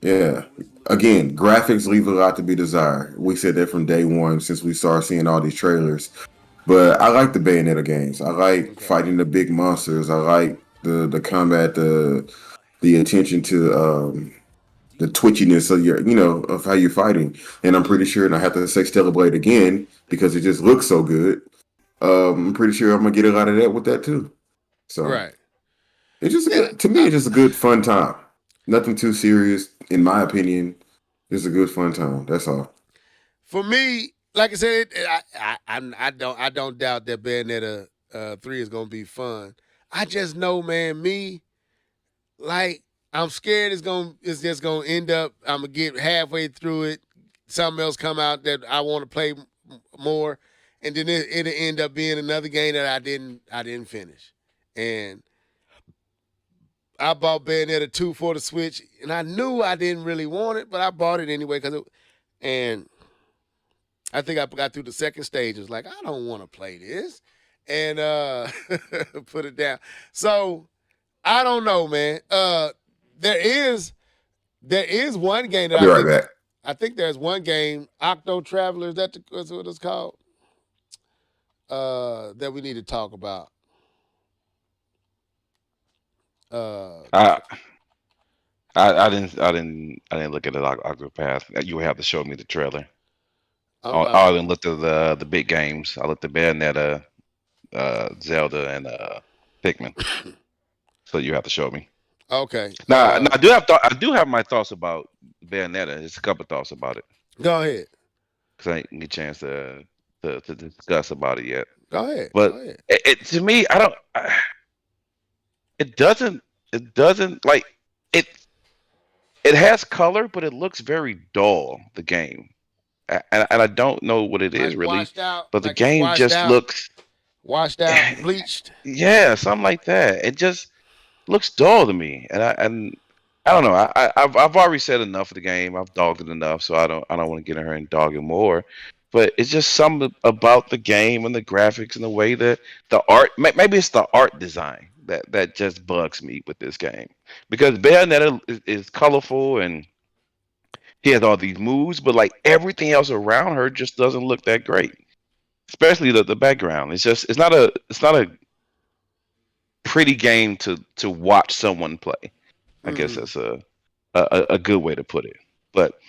Speaker 3: yeah, again, graphics leave a lot to be desired. We said that from day one since we started seeing all these trailers. But I like the Bayonetta games. I like fighting the big monsters. I like the combat, the attention to the twitchiness of of how you're fighting. And I'm pretty sure, and I have to say Stellar Blade again because it just looks so good. I'm pretty sure I'm gonna get a lot of that with that too. So
Speaker 1: Right.
Speaker 3: it's just to me, it's just a good fun time. Nothing too serious, in my opinion. Just a good fun time. That's all.
Speaker 1: For me, like I said, I don't doubt that Bayonetta 3 is gonna be fun. I just know, man, like I'm scared it's just gonna end up. I'm gonna get halfway through it, something else come out that I want to play more, and then it'll end up being another game that I didn't finish. And I bought Bayonetta 2 for the Switch, and I knew I didn't really want it, but I bought it anyway and I think I got through the second stage. It was like, I don't want to play this, and put it down. So I don't know, man. There is one game that
Speaker 3: I'll be right back.
Speaker 1: I think there's one game, Octo Traveler, that's what it's called, that we need to talk about.
Speaker 2: I didn't look at the Octopath. You would have to show me the trailer. I didn't look at the big games. I looked at Bayonetta, Zelda, and Pikmin. So you have to show me.
Speaker 1: Okay.
Speaker 2: Now I do have my thoughts about Bayonetta. Just a couple thoughts about it.
Speaker 1: Go ahead.
Speaker 2: Because I didn't get a chance to discuss about it yet.
Speaker 1: Go ahead.
Speaker 2: But
Speaker 1: Go ahead.
Speaker 2: it to me, it doesn't like it. It has color, but it looks very dull. The game, and I don't know what it is
Speaker 1: Like
Speaker 2: really.
Speaker 1: washed out,
Speaker 2: But the
Speaker 1: like
Speaker 2: game
Speaker 1: washed
Speaker 2: just
Speaker 1: out.
Speaker 2: looks,
Speaker 1: Washed out, bleached.
Speaker 2: yeah, something like that. It just looks dull to me, and I don't know. I've already said enough of the game. I've dogged it enough, so I don't want to get in here and dog it more. But it's just something about the game and the graphics and the way that the art. Maybe it's the art design that just bugs me with this game, because Bayonetta is colorful and he has all these moves, but like everything else around her just doesn't look that great. Especially the background. It's not a pretty game to watch someone play. I guess that's a good way to put it. But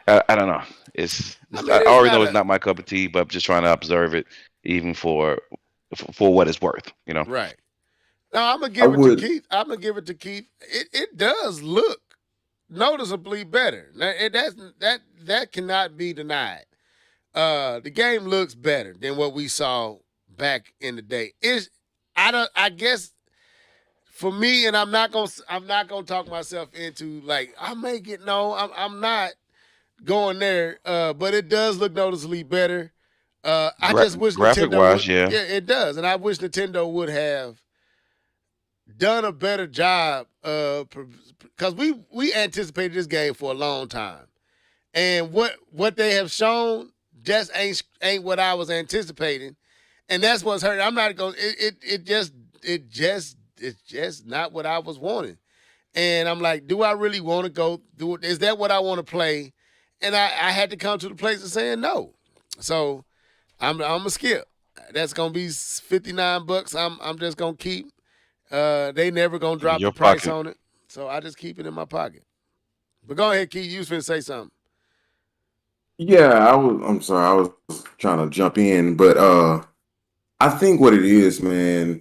Speaker 2: I don't know. I already know it's not my cup of tea, but I'm just trying to observe it, even for what it's worth.
Speaker 1: Right. Now I'm gonna give it to Keith. I'm gonna give it to Keith. It does look noticeably better. That cannot be denied. The game looks better than what we saw back in the day. I guess for me, and I'm not gonna talk myself into like I may get no. I'm not going there. But it does look noticeably better. I just wish
Speaker 2: graphic
Speaker 1: Nintendo
Speaker 2: wise,
Speaker 1: would,
Speaker 2: yeah.
Speaker 1: it does, and I wish Nintendo would have done a better job because we anticipated this game for a long time, and what they have shown just ain't what I was anticipating, and that's what's hurting. I'm not going. It's just not what I was wanting, and I'm like, do I really want to go do it? Is that what I want to play? And I had to come to the place of saying no, so I'm a skip. That's gonna be $59. I'm just gonna keep. They never gonna drop
Speaker 2: your
Speaker 1: the price
Speaker 2: pocket.
Speaker 1: on it, so I just keep it in my pocket. But go ahead, Keith. You was finna say something.
Speaker 3: Yeah, I'm sorry, I was trying to jump in, but I think what it is, man,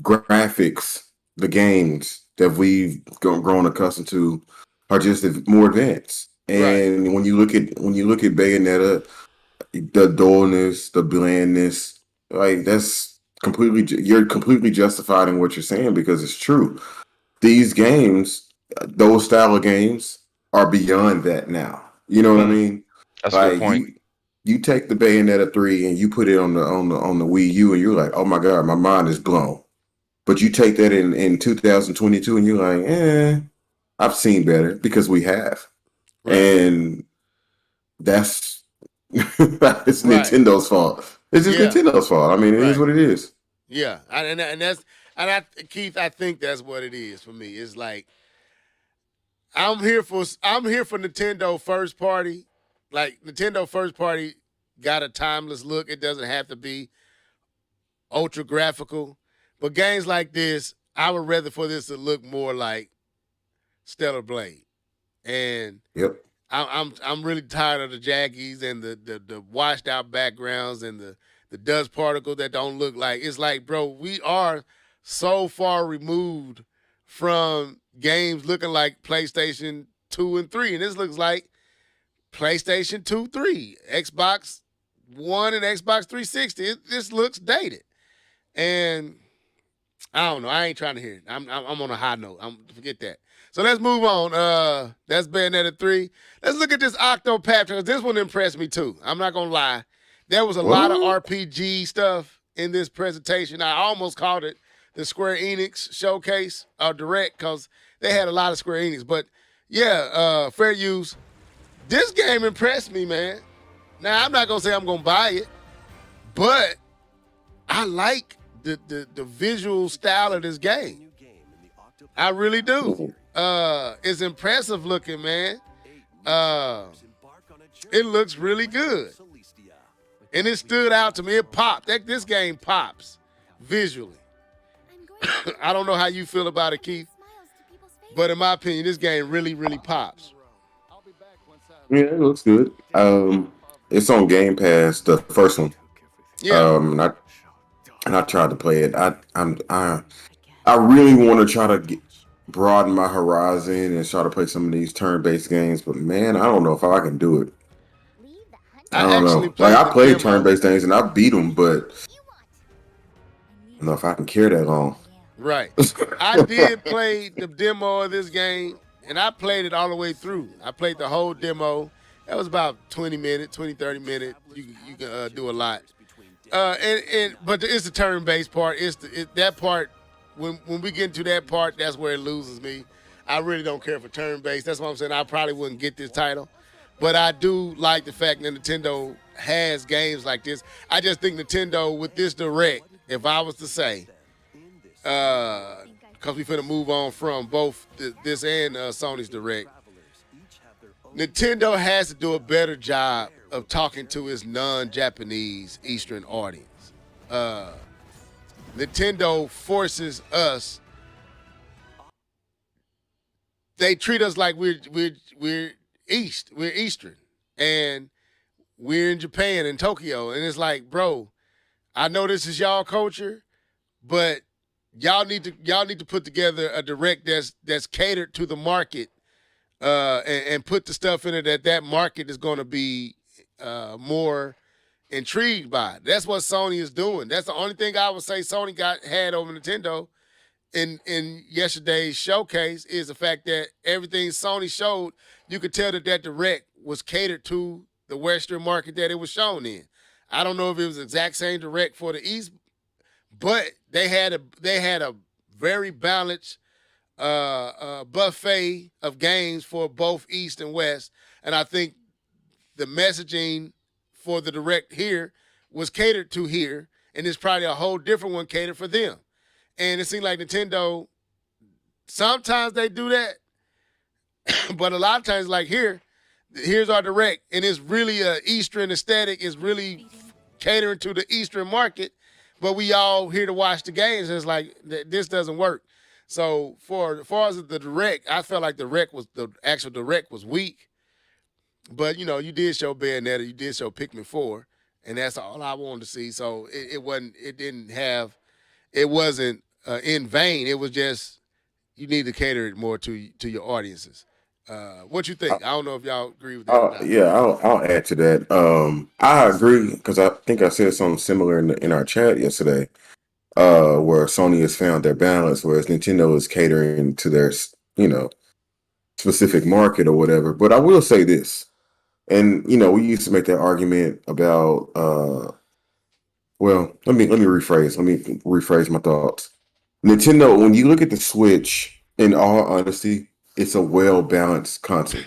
Speaker 3: graphics, the games that we've grown accustomed to are just more advanced. And when you look at Bayonetta, the dullness, the blandness, like you're completely justified in what you're saying because it's true. These games, those style of games, are beyond that now. You know what I mean?
Speaker 2: That's a good point.
Speaker 3: You take the Bayonetta 3 and you put it on the Wii U and you're like, oh my God, my mind is blown. But you take that in 2022 and you're like, I've seen better because we have. Right. And that's it's Nintendo's fault. It's just Nintendo's fault. I mean, it is what it is.
Speaker 1: Yeah. Keith, I think that's what it is for me. It's like I'm here for Nintendo first party. Like Nintendo first party got a timeless look. It doesn't have to be ultra graphical. But games like this, I would rather for this to look more like Stellar Blade. And I'm really tired of the jaggies and the washed out backgrounds and the dust particles that don't look like. It's like, bro, we are so far removed from games looking like PlayStation 2 and 3. And this looks like PlayStation 2, 3, Xbox One and Xbox 360. This looks dated. And I don't know. I ain't trying to hear it. I'm on a high note. Forget that. So let's move on. That's Bayonetta 3. Let's look at this Octopath, because this one impressed me too. I'm not going to lie. There was a lot of RPG stuff in this presentation. I almost called it the Square Enix showcase or direct because they had a lot of Square Enix. But yeah, fair use. This game impressed me, man. Now, I'm not going to say I'm going to buy it, but I like the visual style of this game. I really do. It's impressive looking, man. It looks really good. And it stood out to me. It popped. This game pops visually. I don't know how you feel about it, Keith, but in my opinion, this game really, really pops.
Speaker 3: Yeah, it looks good. It's on Game Pass, the first one.
Speaker 1: Yeah.
Speaker 3: And I tried to play it. I really want to try to broaden my horizon and try to play some of these turn-based games, but man, I don't know if I can do it. I don't know. Like I played turn-based games and I beat them, but I don't know if I can carry that long.
Speaker 1: Right. I did play the demo of this game, and I played it all the way through. I played the whole demo. That was about 20 minutes, 20, 30 minutes. You can do a lot. But it's the turn-based part. It's that part. When we get into that part, that's where it loses me. I really don't care for turn-based. That's what I'm saying. I probably wouldn't get this title. But I do like the fact that Nintendo has games like this. I just think Nintendo, with this direct, if I was to say, because we finna move on from both this and Sony's direct, Nintendo has to do a better job of talking to its non-Japanese Eastern audience. Nintendo forces us. They treat us like we're East. We're Eastern, and we're in Japan and Tokyo, and it's like, bro, I know this is y'all culture, but y'all need to put together a direct that's catered to the market, and put the stuff in it that market is going to be more intrigued by. That's what Sony is doing. That's the only thing I would say Sony had over Nintendo in yesterday's showcase is the fact that everything Sony showed, you could tell that direct was catered to the Western market that it was shown in. I don't know if it was the exact same direct for the East, but they had a very balanced buffet of games for both East and West, and I think the messaging for the direct here was catered to here, and there's probably a whole different one catered for them. And it seems like Nintendo, sometimes they do that, but a lot of times, like here's our direct, and it's really a Eastern aesthetic. It's really catering to the Eastern market, but we all here to watch the games, and it's like, this doesn't work. So as far as the direct, I felt like the actual direct was weak. But, you did show Bayonetta, you did show Pikmin 4, and that's all I wanted to see. So it wasn't in vain. It was just you need to cater it more to your audiences. What you think? I don't know if y'all agree with that. Or not.
Speaker 3: Yeah, I'll add to that. I agree because I think I said something similar in our chat yesterday, where Sony has found their balance, whereas Nintendo is catering to their specific market or whatever. But I will say this, and we used to make that argument about. Well, let me rephrase. Let me rephrase my thoughts. Nintendo, when you look at the Switch, in all honesty, it's a well-balanced console.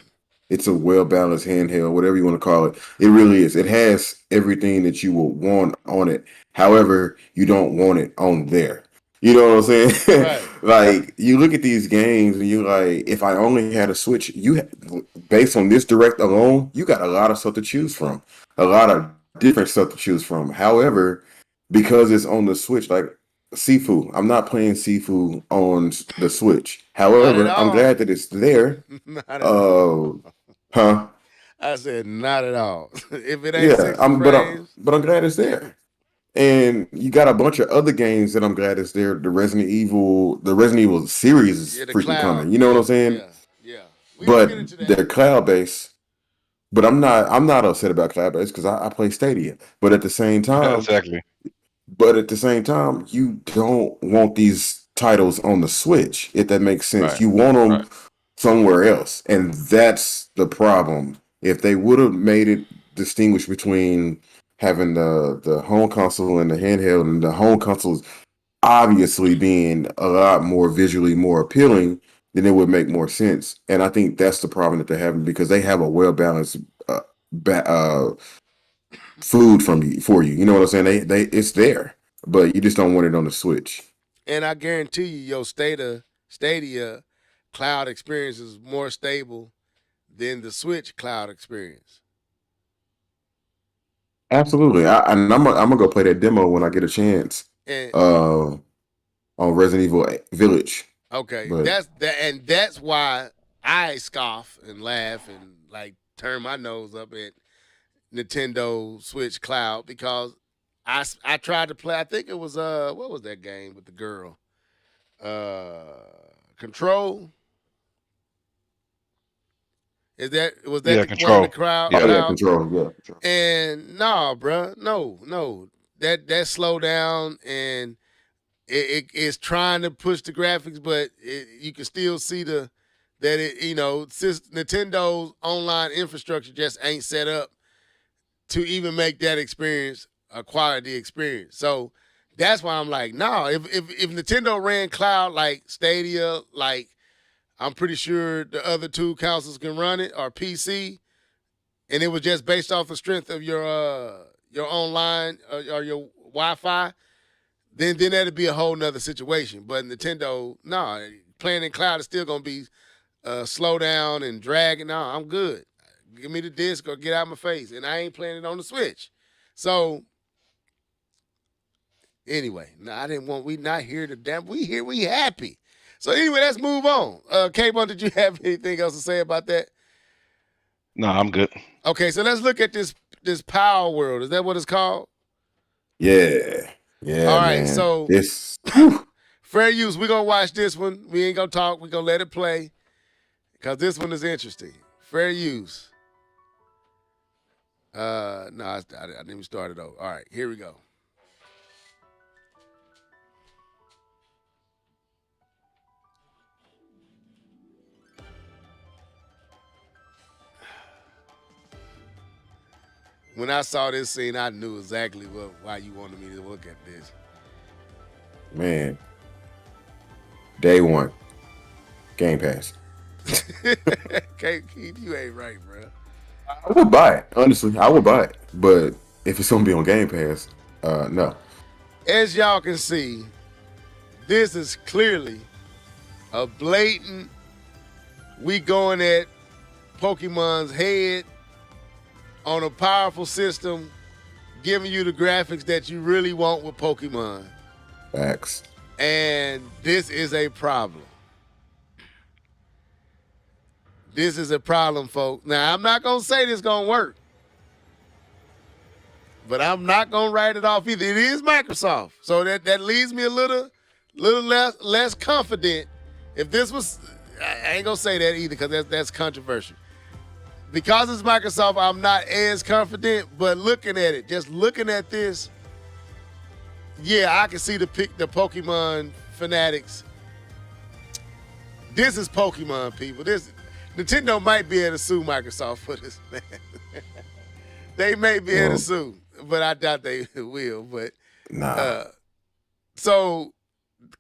Speaker 3: It's a well-balanced handheld, whatever you want to call it. It really is. It has everything that you will want on it. However, you don't want it on there. You know what I'm saying? Right. Like, you look at these games and you're like, if I only had a Switch, based on this direct alone, you got a lot of stuff to choose from. A lot of different stuff to choose from. However, because it's on the Switch, like Sifu, I'm not playing Sifu on the Switch. However, I'm glad that it's there.
Speaker 1: Not at all.
Speaker 3: Huh?
Speaker 1: I said not at all. If it ain't 60 frames,
Speaker 3: but I'm glad it's there. And you got a bunch of other games that I'm glad it's there. The Resident Evil series is freaking coming. You know what I'm saying?
Speaker 1: Yeah.
Speaker 3: But they're cloud based. But I'm not upset about cloud based because I play Stadia. But at the same time,
Speaker 2: exactly.
Speaker 3: But at the same time, you don't want these titles on the Switch, if that makes sense. Right. You want them somewhere else. And that's the problem. If they would have made it distinguish between having the home console and the handheld, and the home console obviously being a lot more visually more appealing, then it would make more sense. And I think that's the problem that they're having, because they have a well-balanced food for you. You know what I'm saying? They it's there, but you just don't want it on the Switch.
Speaker 1: And I guarantee you, your Stadia cloud experience is more stable than the Switch cloud experience.
Speaker 3: Absolutely. I'm gonna go play that demo when I get a chance. On Resident Evil Village.
Speaker 1: Okay, that's why I scoff and laugh and like turn my nose up at Nintendo Switch Cloud, because I tried to play. I think it was what was that game with the girl? Control. Was that
Speaker 2: Control.
Speaker 1: One of the crowd?
Speaker 3: Yeah, Control. Yeah.
Speaker 1: And no, bro, no. That slow down, and it's trying to push the graphics, but you can still see since Nintendo's online infrastructure just ain't set up to even make that experience a quality experience. So that's why I'm like, no, if Nintendo ran cloud like Stadia, like I'm pretty sure the other two consoles can run it, or PC, and it was just based off the strength of your online or your Wi-Fi, then that'd be a whole nother situation. But Nintendo, no, playing in cloud is still gonna be slow down and dragging. No, I'm good. Give me the disc or get out of my face, and I ain't playing it on the Switch. So anyway, we not here to damn. We here, we happy. So anyway, let's move on. K-Bun, did you have anything else to say about that?
Speaker 2: No, I'm good.
Speaker 1: Okay, so let's look at this Power World. Is that what it's called?
Speaker 3: Yeah.
Speaker 1: All right,
Speaker 3: man.
Speaker 1: so
Speaker 3: this
Speaker 1: fair use. We're gonna watch this one. We ain't gonna talk. We're gonna let it play, because this one is interesting. Fair use. No, I didn't even start it over. All right, here we go. When I saw this scene, I knew exactly why you wanted me to look at this.
Speaker 3: Man, day one, Game Pass.
Speaker 1: Keith, you ain't right, bro.
Speaker 3: I would buy it. Honestly, I would buy it. But if it's gonna be on Game Pass, no.
Speaker 1: As y'all can see, this is clearly a blatant, we going at Pokemon's head on a powerful system, giving you the graphics that you really want with Pokemon.
Speaker 3: Facts.
Speaker 1: And this is a problem. This is a problem, folks. Now, I'm not going to say this going to work. But I'm not going to write it off either. It is Microsoft. So that leaves me a little less confident. If this was, I ain't going to say that either because that's controversial. Because it's Microsoft, I'm not as confident, but looking at it, just looking at this, yeah, I can see the Pokemon fanatics. This is Pokemon, people. Nintendo might be able to sue Microsoft for this, man. They may be able to sue, but I doubt they will. But
Speaker 3: nah.
Speaker 1: So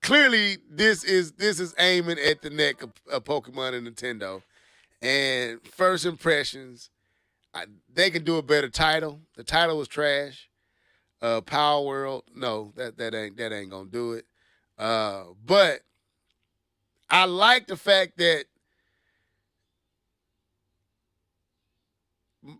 Speaker 1: clearly, this is aiming at the neck of Pokemon and Nintendo. And first impressions, they can do a better title. The title was trash. Power World, no, that ain't gonna do it. But I like the fact that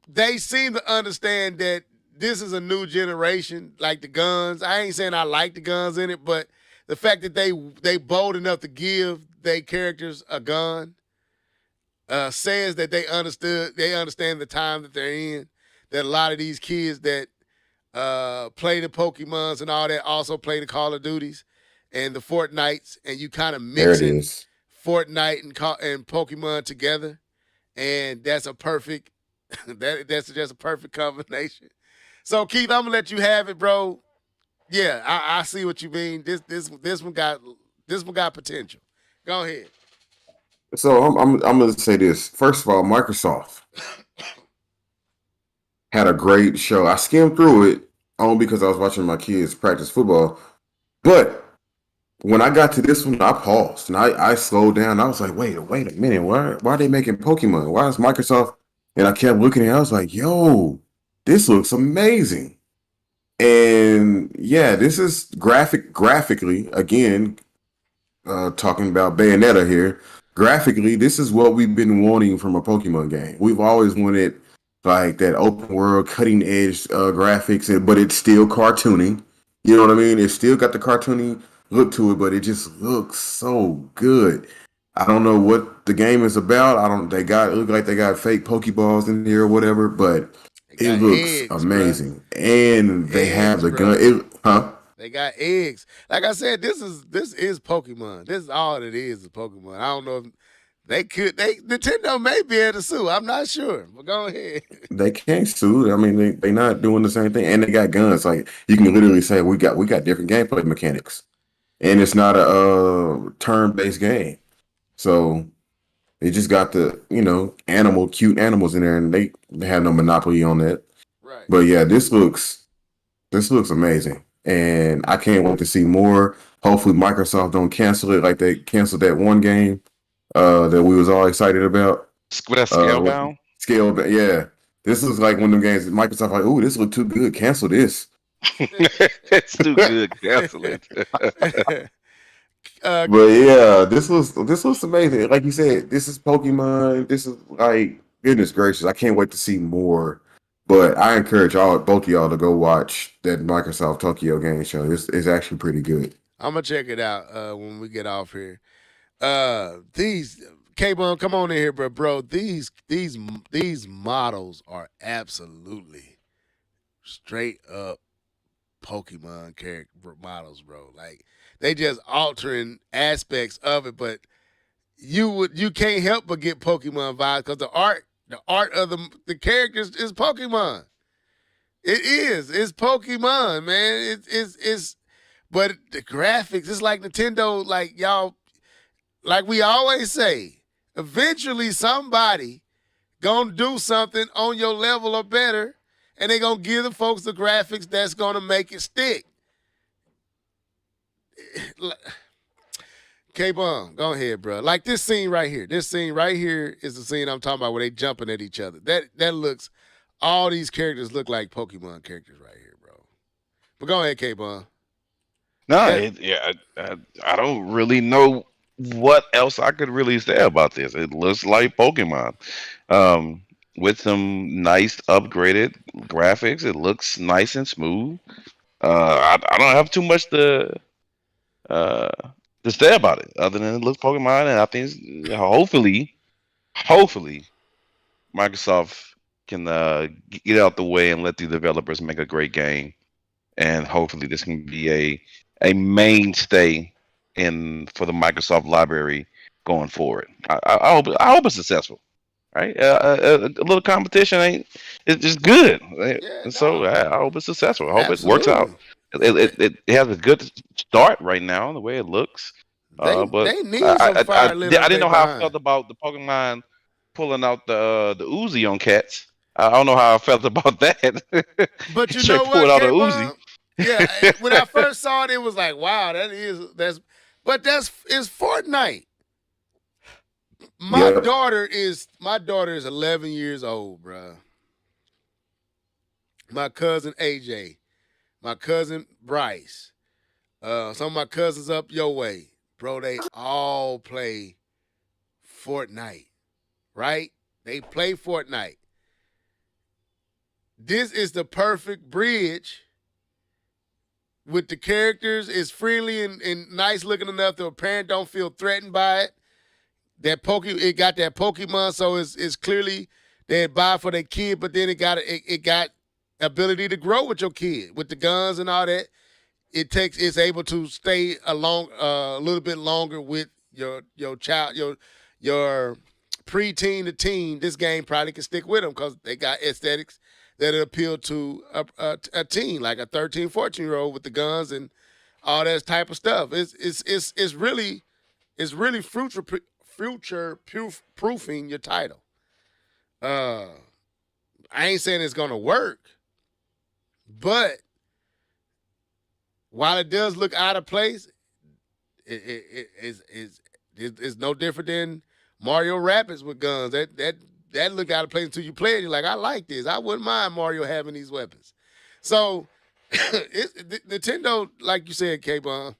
Speaker 1: they seem to understand that this is a new generation, like the guns. I ain't saying I like the guns in it, but the fact that they bold enough to give their characters a gun says that they understand the time that they're in, that a lot of these kids that play the Pokemons and all that also play the Call of Duties and the Fortnites, and you kind of mixing Fortnite and Pokemon together, and that's a perfect that's just a perfect combination. So Keith, I'm gonna let you have it, bro. Yeah, I see what you mean. This one got potential. Go ahead.
Speaker 3: So I'm gonna say this. First of all, Microsoft had a great show. I skimmed through it only because I was watching my kids practice football. But when I got to this one, I paused and I slowed down. I was like, wait a minute. Why are they making Pokemon? Why is Microsoft? And I kept looking at it. I was like, yo, this looks amazing. And yeah, this is graphically, again, talking about Bayonetta here. Graphically, this is what we've been wanting from a Pokemon game. We've always wanted like that open world, cutting edge graphics, but it's still cartoony. You know what I mean? It's still got the cartoony look to it, but it just looks so good. I don't know what the game is about. It look like they got fake Pokeballs in here or whatever, but it looks amazing. Bro. And they have the gun.
Speaker 1: They got eggs. Like I said, this is Pokemon. This is all it is Pokemon. I don't know if Nintendo may be able to sue. I'm not sure. But go ahead.
Speaker 3: They can't sue. I mean, they not doing the same thing. And they got guns. Like you can literally say we got different gameplay mechanics. And it's not a turn-based game. So they just got the, cute animals in there, and they have no monopoly on that.
Speaker 1: Right.
Speaker 3: But yeah, this looks amazing. And I can't wait to see more. Hopefully Microsoft don't cancel it like they canceled that one game that we was all excited about.
Speaker 2: Scalebound?
Speaker 3: Scalebound, yeah. This is like one of them games that Microsoft like, ooh, this look too good. Cancel this.
Speaker 2: It's too good. Cancel it.
Speaker 3: But yeah, this was amazing. Like you said, this is Pokemon. This is like, goodness gracious, I can't wait to see more. But I encourage both of y'all to go watch that Microsoft Tokyo Game Show. It's actually pretty good.
Speaker 1: I'm gonna check it out when we get off here. These K-Bone, come on in here, bro. These models are absolutely straight up Pokemon character models, bro. Like they just altering aspects of it, but you can't help but get Pokemon vibes because the art of the characters is Pokemon. It is. It's Pokemon, man. It's but the graphics, it's like Nintendo, like y'all, like we always say, eventually somebody gonna do something on your level or better, and they gonna give the folks the graphics that's gonna make it stick. K-Bum, go ahead, bro. Like this scene right here. This scene right here is the scene I'm talking about where they jumping at each other. That looks, all these characters look like Pokemon characters right here, bro. But go ahead, K-Bum.
Speaker 2: No,
Speaker 1: Yeah.
Speaker 2: I don't really know what else I could really say about this. It looks like Pokemon, with some nice upgraded graphics. It looks nice and smooth. I don't have too much uh, to say about it other than it looks Pokemon, and I think hopefully, Microsoft can get out the way and let the developers make a great game, and hopefully this can be a mainstay in for the Microsoft library going forward. I hope it's successful. Right, a little competition it's just good, right?
Speaker 1: Yeah,
Speaker 2: And so
Speaker 1: no.
Speaker 2: I hope it's successful. I hope it works out. It has a good start right now the way it looks. But
Speaker 1: They need some fire lit
Speaker 2: I
Speaker 1: up
Speaker 2: didn't
Speaker 1: they
Speaker 2: know how I
Speaker 1: behind.
Speaker 2: felt about the Pokemon pulling out the Uzi on cats. I don't know how I felt about that.
Speaker 1: But you
Speaker 2: Straight
Speaker 1: know
Speaker 2: pulled
Speaker 1: what,
Speaker 2: out the Uzi.
Speaker 1: K-Bum? Yeah, when I first saw it, it was like, wow, it's Fortnite. My
Speaker 3: Yeah.
Speaker 1: daughter is 11 years old, bruh. My cousin AJ, my cousin Bryce, some of my cousins up your way, bro. They all play Fortnite, right? They play Fortnite. This is the perfect bridge with the characters. It's friendly and nice looking enough that a parent don't feel threatened by it. It got that Pokemon, so it's clearly they buy for their kid, but then it got ability to grow with your kid with the guns and all that. It's able to stay a little bit longer with your child, your preteen to teen. This game probably can stick with them because they got aesthetics that appeal to a teen, like a 13, 14-year-old with the guns and all that type of stuff. It's really future proofing your title. I ain't saying it's gonna work, but while it does look out of place, it's no different than Mario Rapids with guns. That look out of place until you play it. You're like, I like this. I wouldn't mind Mario having these weapons. So Nintendo, like you said, K-Bum,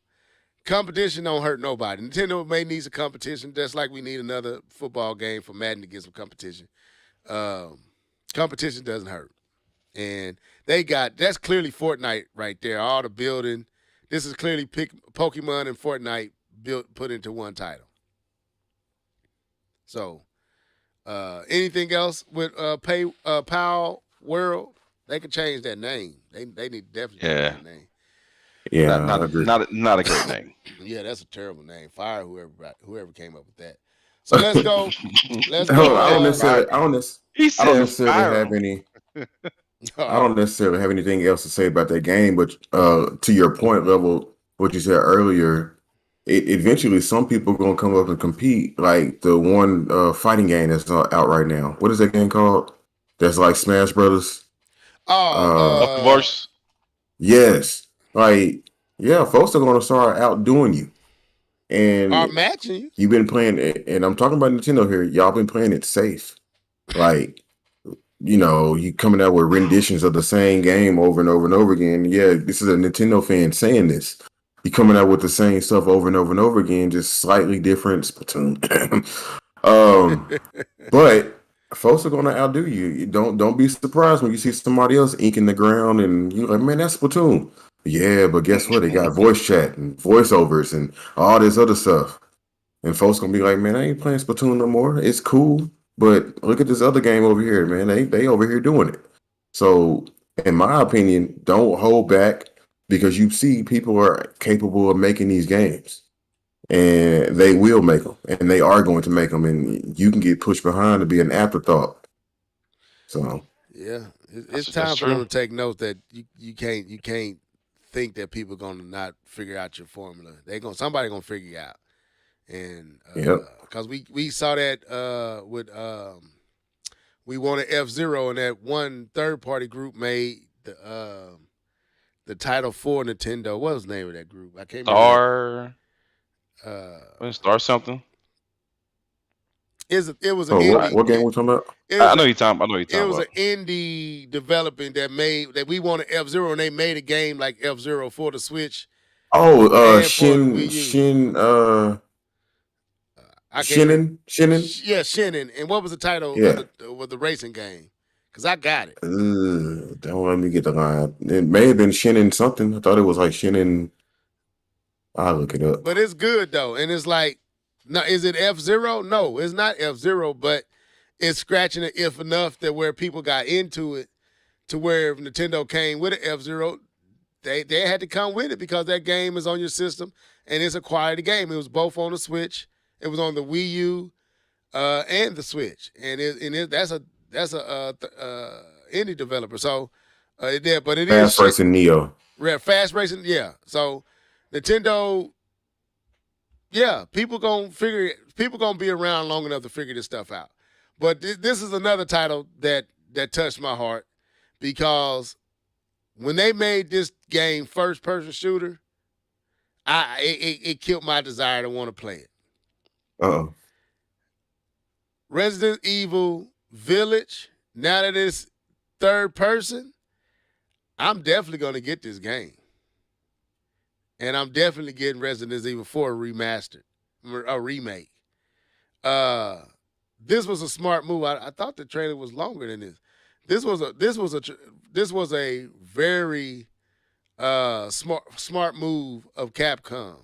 Speaker 1: competition don't hurt nobody. Nintendo may need some competition, just like we need another football game for Madden to get some competition. Competition doesn't hurt. And that's clearly Fortnite right there. All the building. This is clearly Pokemon and Fortnite put into one title. So, anything else with Pal World? They could change that name. They need to definitely change that name.
Speaker 3: Yeah,
Speaker 2: not
Speaker 3: I agree.
Speaker 2: a great name.
Speaker 1: Yeah, that's a terrible name. Fire whoever came up with that. So let's go. Let's
Speaker 3: Hold
Speaker 1: go.
Speaker 3: on, I don't necessarily
Speaker 2: He said
Speaker 3: have any. I don't necessarily have anything else to say about that game, but to your point, level, what you said earlier, eventually some people are gonna come up and compete. Like the one fighting game that's out right now. What is that game called? That's like Smash Brothers.
Speaker 2: Of course.
Speaker 3: Yes, like yeah, folks are gonna start outdoing you, and
Speaker 1: are matching you.
Speaker 3: You've been playing it, and I'm talking about Nintendo here. Y'all been playing it safe, like. You coming out with renditions of the same game over and over and over again. Yeah, this is a Nintendo fan saying this. You coming out with the same stuff over and over and over again, just slightly different Splatoon. But folks are gonna outdo you. Don't be surprised when you see somebody else inking the ground and you're like, man, that's Splatoon. Yeah, but guess what? They got voice chat and voiceovers and all this other stuff. And folks gonna be like, man, I ain't playing Splatoon no more. It's cool. But look at this other game over here, man. They over here doing it. So, in my opinion, don't hold back because you see people are capable of making these games, and they will make them, and they are going to make them, and you can get pushed behind to be an afterthought. So,
Speaker 1: Yeah, it's
Speaker 2: That's
Speaker 1: time for them
Speaker 2: true.
Speaker 1: to take note that you can't think that people gonna not figure out your formula. Somebody gonna figure it out, and
Speaker 3: Yep.
Speaker 1: because we saw that with we wanted F-Zero, and that one third party group made the Title for Nintendo. What was the name of that group? I can't remember
Speaker 2: Star,
Speaker 1: that.
Speaker 2: Star something.
Speaker 1: It was an
Speaker 3: Oh,
Speaker 1: indie.
Speaker 3: what game we talking about?
Speaker 1: It was
Speaker 2: I know you're talking. I know you're
Speaker 1: it
Speaker 2: talking
Speaker 1: was an
Speaker 2: about.
Speaker 1: indie developing that we wanted F-Zero, and they made a game like F-Zero for the Switch
Speaker 3: Oh,
Speaker 1: and for the Wii U. I can't remember.
Speaker 3: Shinin.
Speaker 1: Yeah, Shannon. And what was the title
Speaker 3: Yeah.
Speaker 1: of the racing game? Because I got it.
Speaker 3: Don't let me get the line. It may have been Shinin something. I thought it was like Shinin. I'll look it up.
Speaker 1: But it's good though, and it's like, now is it F-Zero? No, it's not F-Zero, but it's scratching the if enough that where people got into it, to where if Nintendo came with an F-Zero, they had to come with it because that game is on your system and it's a quality game. It was both on the Switch, it was on the Wii U, and the Switch, and that's a indie developer. So but it is
Speaker 3: Fast Racing Neo.
Speaker 1: fast racing, yeah. So Nintendo, yeah, people gonna be around long enough to figure this stuff out. But this is another title that touched my heart, because when they made this game first person shooter, it killed my desire to want to play it.
Speaker 3: Uh-oh.
Speaker 1: Resident Evil Village, now that it's third person, I'm definitely gonna get this game. And I'm definitely getting Resident Evil 4 remastered, a remake. This was a smart move. I thought the trailer was longer than this. This was a very smart move of Capcom.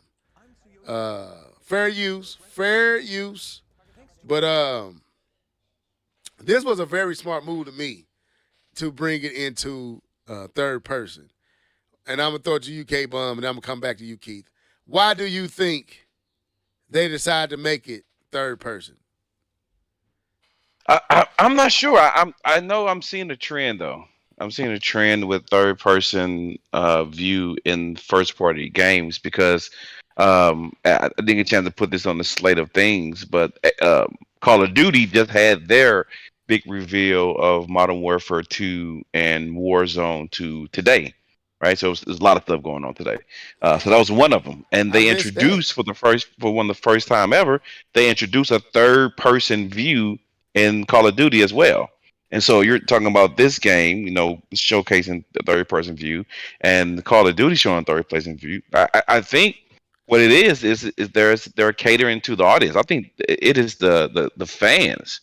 Speaker 1: Fair use, but this was a very smart move to me to bring it into third person. And I'm gonna throw it to you, K-Bum, and I'm gonna come back to you, Keith. Why do you think they decided to make it third person?
Speaker 2: I'm not sure. I know I'm seeing a trend though. I'm seeing a trend with third person view in first party games, because I didn't get a chance to put this on the slate of things, but Call of Duty just had their big reveal of Modern Warfare 2 and Warzone 2 today. Right, so there's a lot of stuff going on today. So that was one of them, and they introduced for one of the first time ever, they introduced a third-person view in Call of Duty as well. And so you're talking about this game, showcasing the third-person view, and Call of Duty showing third-person view. I think what it is they're catering to the audience. I think it is the fans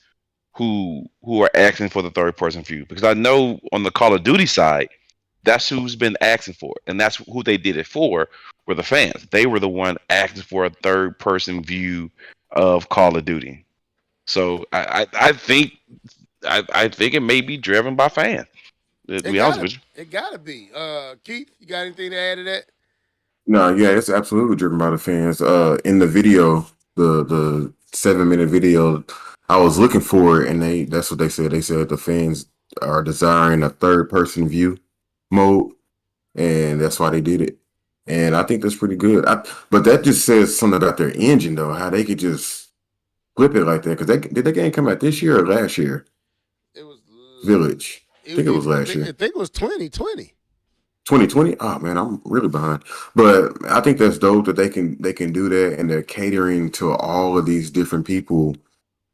Speaker 2: who are asking for the third-person view, because I know on the Call of Duty side, that's who's been asking for it, and that's who they did it for, were the fans. They were the one asking for a third-person view of Call of Duty. So I think it may be driven by fans. To be honest with you,
Speaker 1: It gotta be. Keith, you got anything to add to that?
Speaker 3: No, yeah, it's absolutely driven by the fans. In the video, the 7-minute video, I was looking for it, and that's what they said. They said the fans are desiring a third person view mode, and that's why they did it. And I think that's pretty good. But that just says something about their engine, though, how they could just flip it like that. Because did that game come out this year or last year?
Speaker 1: It was
Speaker 3: Village. I think it was last year.
Speaker 1: I think it was 2020.
Speaker 3: 2020? Oh man, I'm really behind. But I think that's dope that they can do that, and they're catering to all of these different people.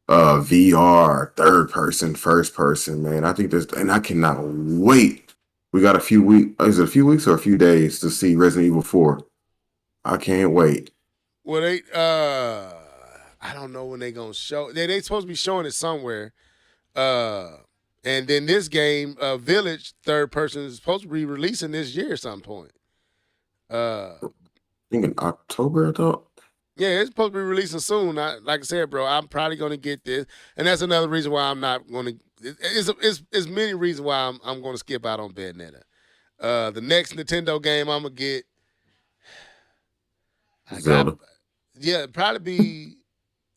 Speaker 3: VR, third person, first person, man. I think and I cannot wait. We got a few weeks. Is it a few weeks or a few days to see Resident Evil 4? I can't wait.
Speaker 1: Well, I don't know when they're gonna show. They supposed to be showing it somewhere. And then this game, Village, third person, is supposed to be releasing this year at some point.
Speaker 3: I think in October, I thought.
Speaker 1: Yeah, it's supposed to be releasing soon. Like I said, bro, I'm probably gonna get this, and that's another reason why I'm not gonna. It's many reasons why I'm gonna skip out on Bayonetta. The next Nintendo game I'm gonna get,
Speaker 3: Zelda.
Speaker 1: It'd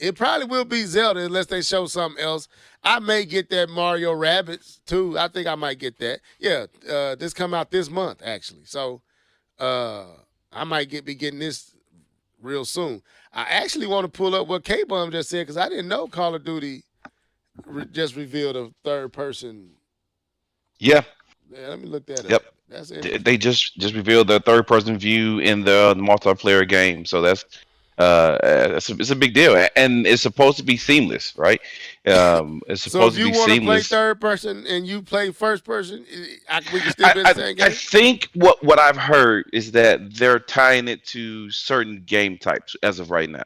Speaker 1: It probably will be Zelda unless they show something else. I may get that Mario Rabbids too. I think I might get that. Yeah, this come out this month actually. So I might be getting this real soon. I actually want to pull up what K-Bum just said because I didn't know Call of Duty just revealed a third person.
Speaker 2: Yeah.
Speaker 1: Yeah, let me look that
Speaker 2: Yep.
Speaker 1: up. That's it.
Speaker 2: They just revealed the third person view in the multiplayer game, so that's it's a big deal, and it's supposed to be seamless, right? It's
Speaker 1: So if
Speaker 2: supposed
Speaker 1: you
Speaker 2: to be
Speaker 1: want to play
Speaker 2: seamless.
Speaker 1: third person and you play first person, we can still be in the same
Speaker 2: I
Speaker 1: game.
Speaker 2: think what I've heard is that they're tying it to certain game types as of right now.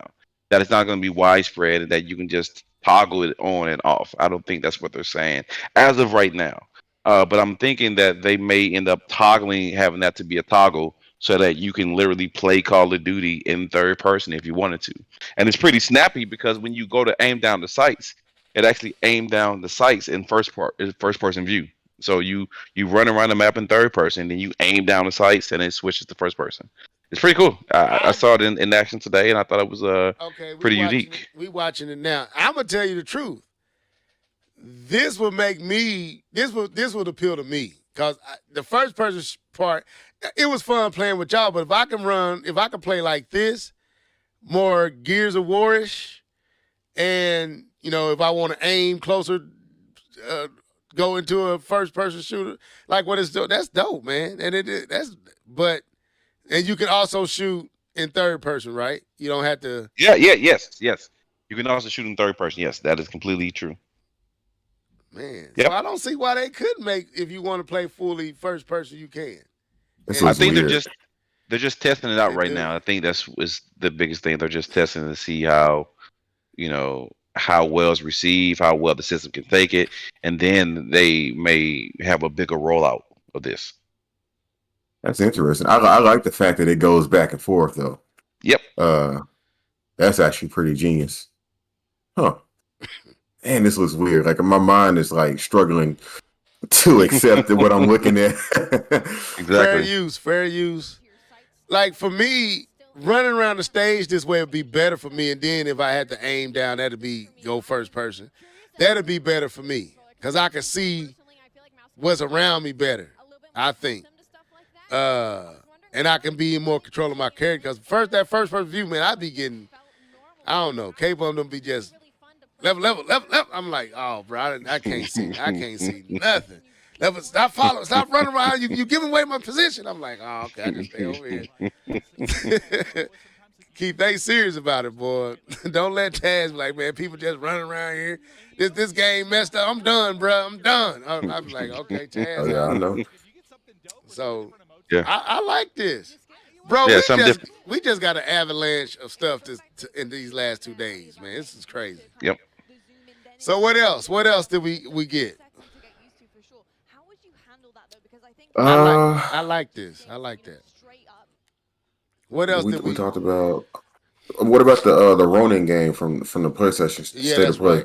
Speaker 2: That it's not going to be widespread and that you can just toggle it on and off. I don't think that's what they're saying as of right now. But I'm thinking that they may end up having that to be a toggle so that you can literally play Call of Duty in third person if you wanted to. And it's pretty snappy because when you go to aim down the sights, it actually aimed down the sights in first person view. So you run around the map in third person, then you aim down the sights, and it switches to first person. It's pretty cool. I saw it in action today, and I thought it was pretty unique.
Speaker 1: We watching it now. I'm gonna tell you the truth. This would make me. This would appeal to me because the first person part. It was fun playing with y'all, but if I can play like this, more Gears of War-ish, and if I want to aim closer, go into a first-person shooter like what it's doing, that's dope, man. And and you can also shoot in third person, right? You don't have to.
Speaker 2: Yes. You can also shoot in third person. Yes, that is completely true.
Speaker 1: Man,
Speaker 2: Yep.
Speaker 1: so I don't see why they couldn't make if you want to play fully first person, you can.
Speaker 2: I think
Speaker 3: weird.
Speaker 2: they're just testing it out
Speaker 1: They
Speaker 2: right
Speaker 1: do.
Speaker 2: now. I think that's was the biggest thing. They're just testing to see how how well it's received, how well the system can take it, and then they may have a bigger rollout of this.
Speaker 3: That's interesting. I like the fact that it goes back and forth though.
Speaker 2: Yep.
Speaker 3: That's actually pretty genius. Huh. Man, this looks weird. Like my mind is like struggling to accept what I'm looking at.
Speaker 2: Exactly.
Speaker 1: Fair use. Like for me, running around the stage this way would be better for me. And then if I had to aim down, that'd be go first person. That'd be better for me because I can see what's around me better, I think. And I can be in more control of my character because that first person view, man, I'd be getting, I don't know, K-Bum them be just level. I'm like, oh, bro, I can't see nothing. Stop running around. You giving away my position. I'm like, oh, okay, I just stay over here. Keith, they serious about it, boy. Don't let Taz be like, man, people just running around here. This game messed up. I'm done, bro. I'm done. I'm like, okay, Taz.
Speaker 3: Oh, yeah, I know.
Speaker 1: So
Speaker 2: Yeah.
Speaker 1: I like this. Bro,
Speaker 2: Yeah,
Speaker 1: we just got an avalanche of stuff in these last 2 days, man. This is crazy.
Speaker 2: Yep.
Speaker 1: So what else? What else did we get? I like this. I like that. What else did we
Speaker 3: talked about? What about the Ronin game from the PlayStation State of Play?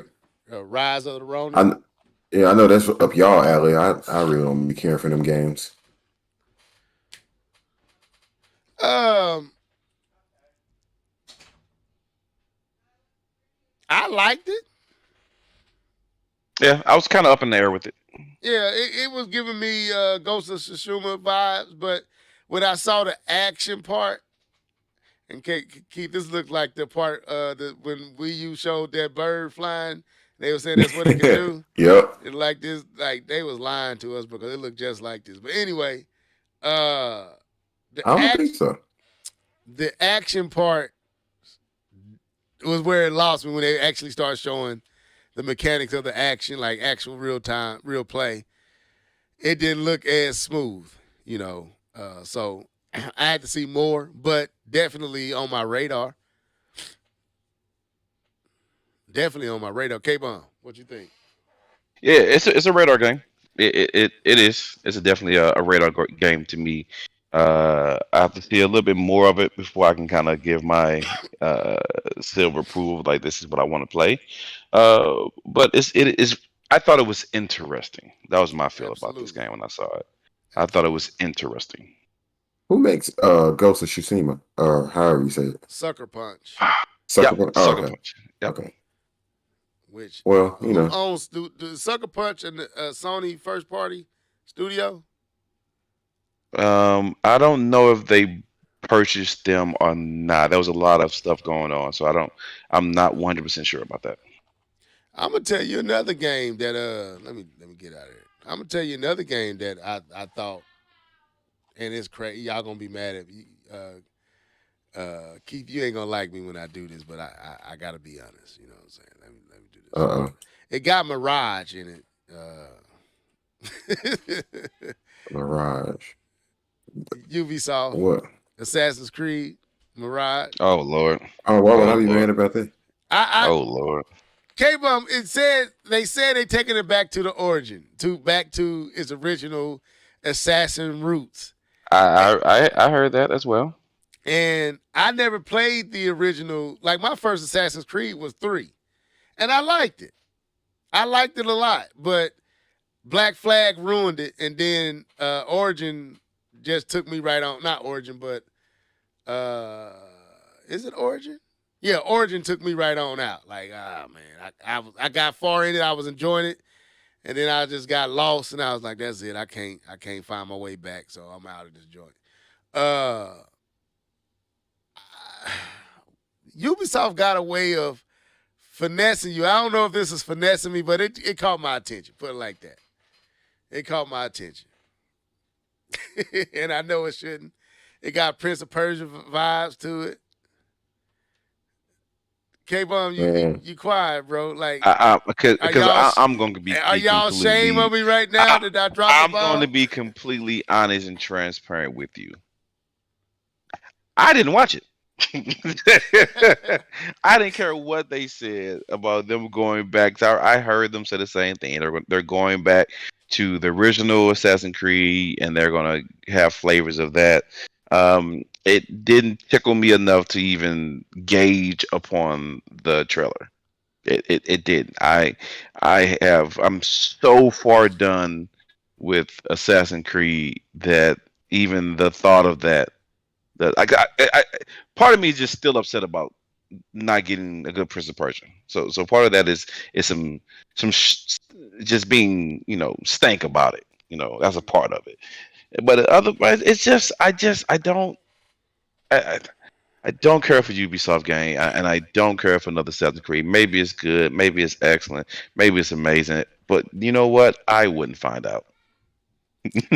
Speaker 1: Right. Rise of the Ronin.
Speaker 3: I know that's up y'all alley. I really don't be caring for them games.
Speaker 1: I liked it.
Speaker 2: Yeah, I was kind of up in the air with it.
Speaker 1: Yeah, it was giving me Ghost of Tsushima vibes, but when I saw the action part, and Keith, this looked like the part when Wii U showed that bird flying. They were saying that's what it can do.
Speaker 3: Yep.
Speaker 1: It like this, like they was lying to us because it looked just like this. But anyway, I
Speaker 3: don't think so.
Speaker 1: The action part was where it lost me when they actually started showing the mechanics of the action, like actual real play. It didn't look as smooth, so I had to see more, but definitely on my radar. Definitely on my radar. K-Bum, what you think?
Speaker 2: Yeah, it's a radar game. It is. It's definitely a radar game to me. I have to see a little bit more of it before I can kind of give my silver approval. Like this is what I want to play. But it is. I thought it was interesting. That was my feel about this game when I saw it. I thought it was interesting.
Speaker 3: Who makes Ghost of Tsushima, or however you say it?
Speaker 1: Sucker Punch.
Speaker 3: Sucker Punch. Oh,
Speaker 2: Sucker
Speaker 3: okay.
Speaker 2: Punch. Yep.
Speaker 3: Okay.
Speaker 1: Which
Speaker 3: Well, you
Speaker 1: who
Speaker 3: know.
Speaker 1: owns the Sucker Punch and the Sony first party studio?
Speaker 2: I don't know if they purchased them or not. There was a lot of stuff going on, so I'm not 100% sure about that.
Speaker 1: I'm gonna tell you another game that let me get out of here. I'm gonna tell you another game that I thought, and it's crazy. Y'all gonna be mad at me. Keith, you ain't gonna like me when I do this, but I gotta be honest. You know what I'm saying? Let me do this. It got Mirage in it.
Speaker 3: Mirage.
Speaker 1: Ubisoft.
Speaker 3: What?
Speaker 1: Assassin's Creed. Mirage.
Speaker 2: Oh Lord.
Speaker 3: Oh, why would I
Speaker 2: Oh,
Speaker 3: be
Speaker 2: Lord.
Speaker 3: mad about that?
Speaker 2: Oh Lord.
Speaker 1: K-Bum, they said they taking it back to the origin, back to its original assassin roots.
Speaker 2: I heard that as well.
Speaker 1: And I never played the original. Like, my first Assassin's Creed was 3. And I liked it. I liked it a lot. But Black Flag ruined it. And then Origin just took me right on. Not Origin, but is it Origin? Yeah, Origin took me right on out. Like, man, I got far in it. I was enjoying it. And then I just got lost. And I was like, that's it. I can't find my way back. So I'm out of this joint. Ubisoft got a way of finessing you. I don't know if this is finessing me, but it caught my attention. Put it like that. It caught my attention. And I know it shouldn't. It got Prince of Persia vibes to it. K-Bum, you quiet, bro. Like,
Speaker 2: because I'm going to be.
Speaker 1: Are y'all ashamed of me right now that I dropped
Speaker 2: I'm
Speaker 1: the ball?
Speaker 2: going to be completely honest and transparent with you. I didn't watch it. I didn't care what they said about them going back. I heard them say the same thing. They're going back to the original Assassin's Creed, and they're going to have flavors of that. It didn't tickle me enough to even gauge upon the trailer. It didn't. I'm so far done with Assassin's Creed that even the thought of that part of me is just still upset about not getting a good Prince of Persia. So part of that is some just being, stank about it. That's a part of it. But otherwise, it's just I don't care for Ubisoft game, and I don't care for another Assassin's Creed. Maybe it's good, maybe it's excellent, maybe it's amazing. But you know what? I wouldn't find out.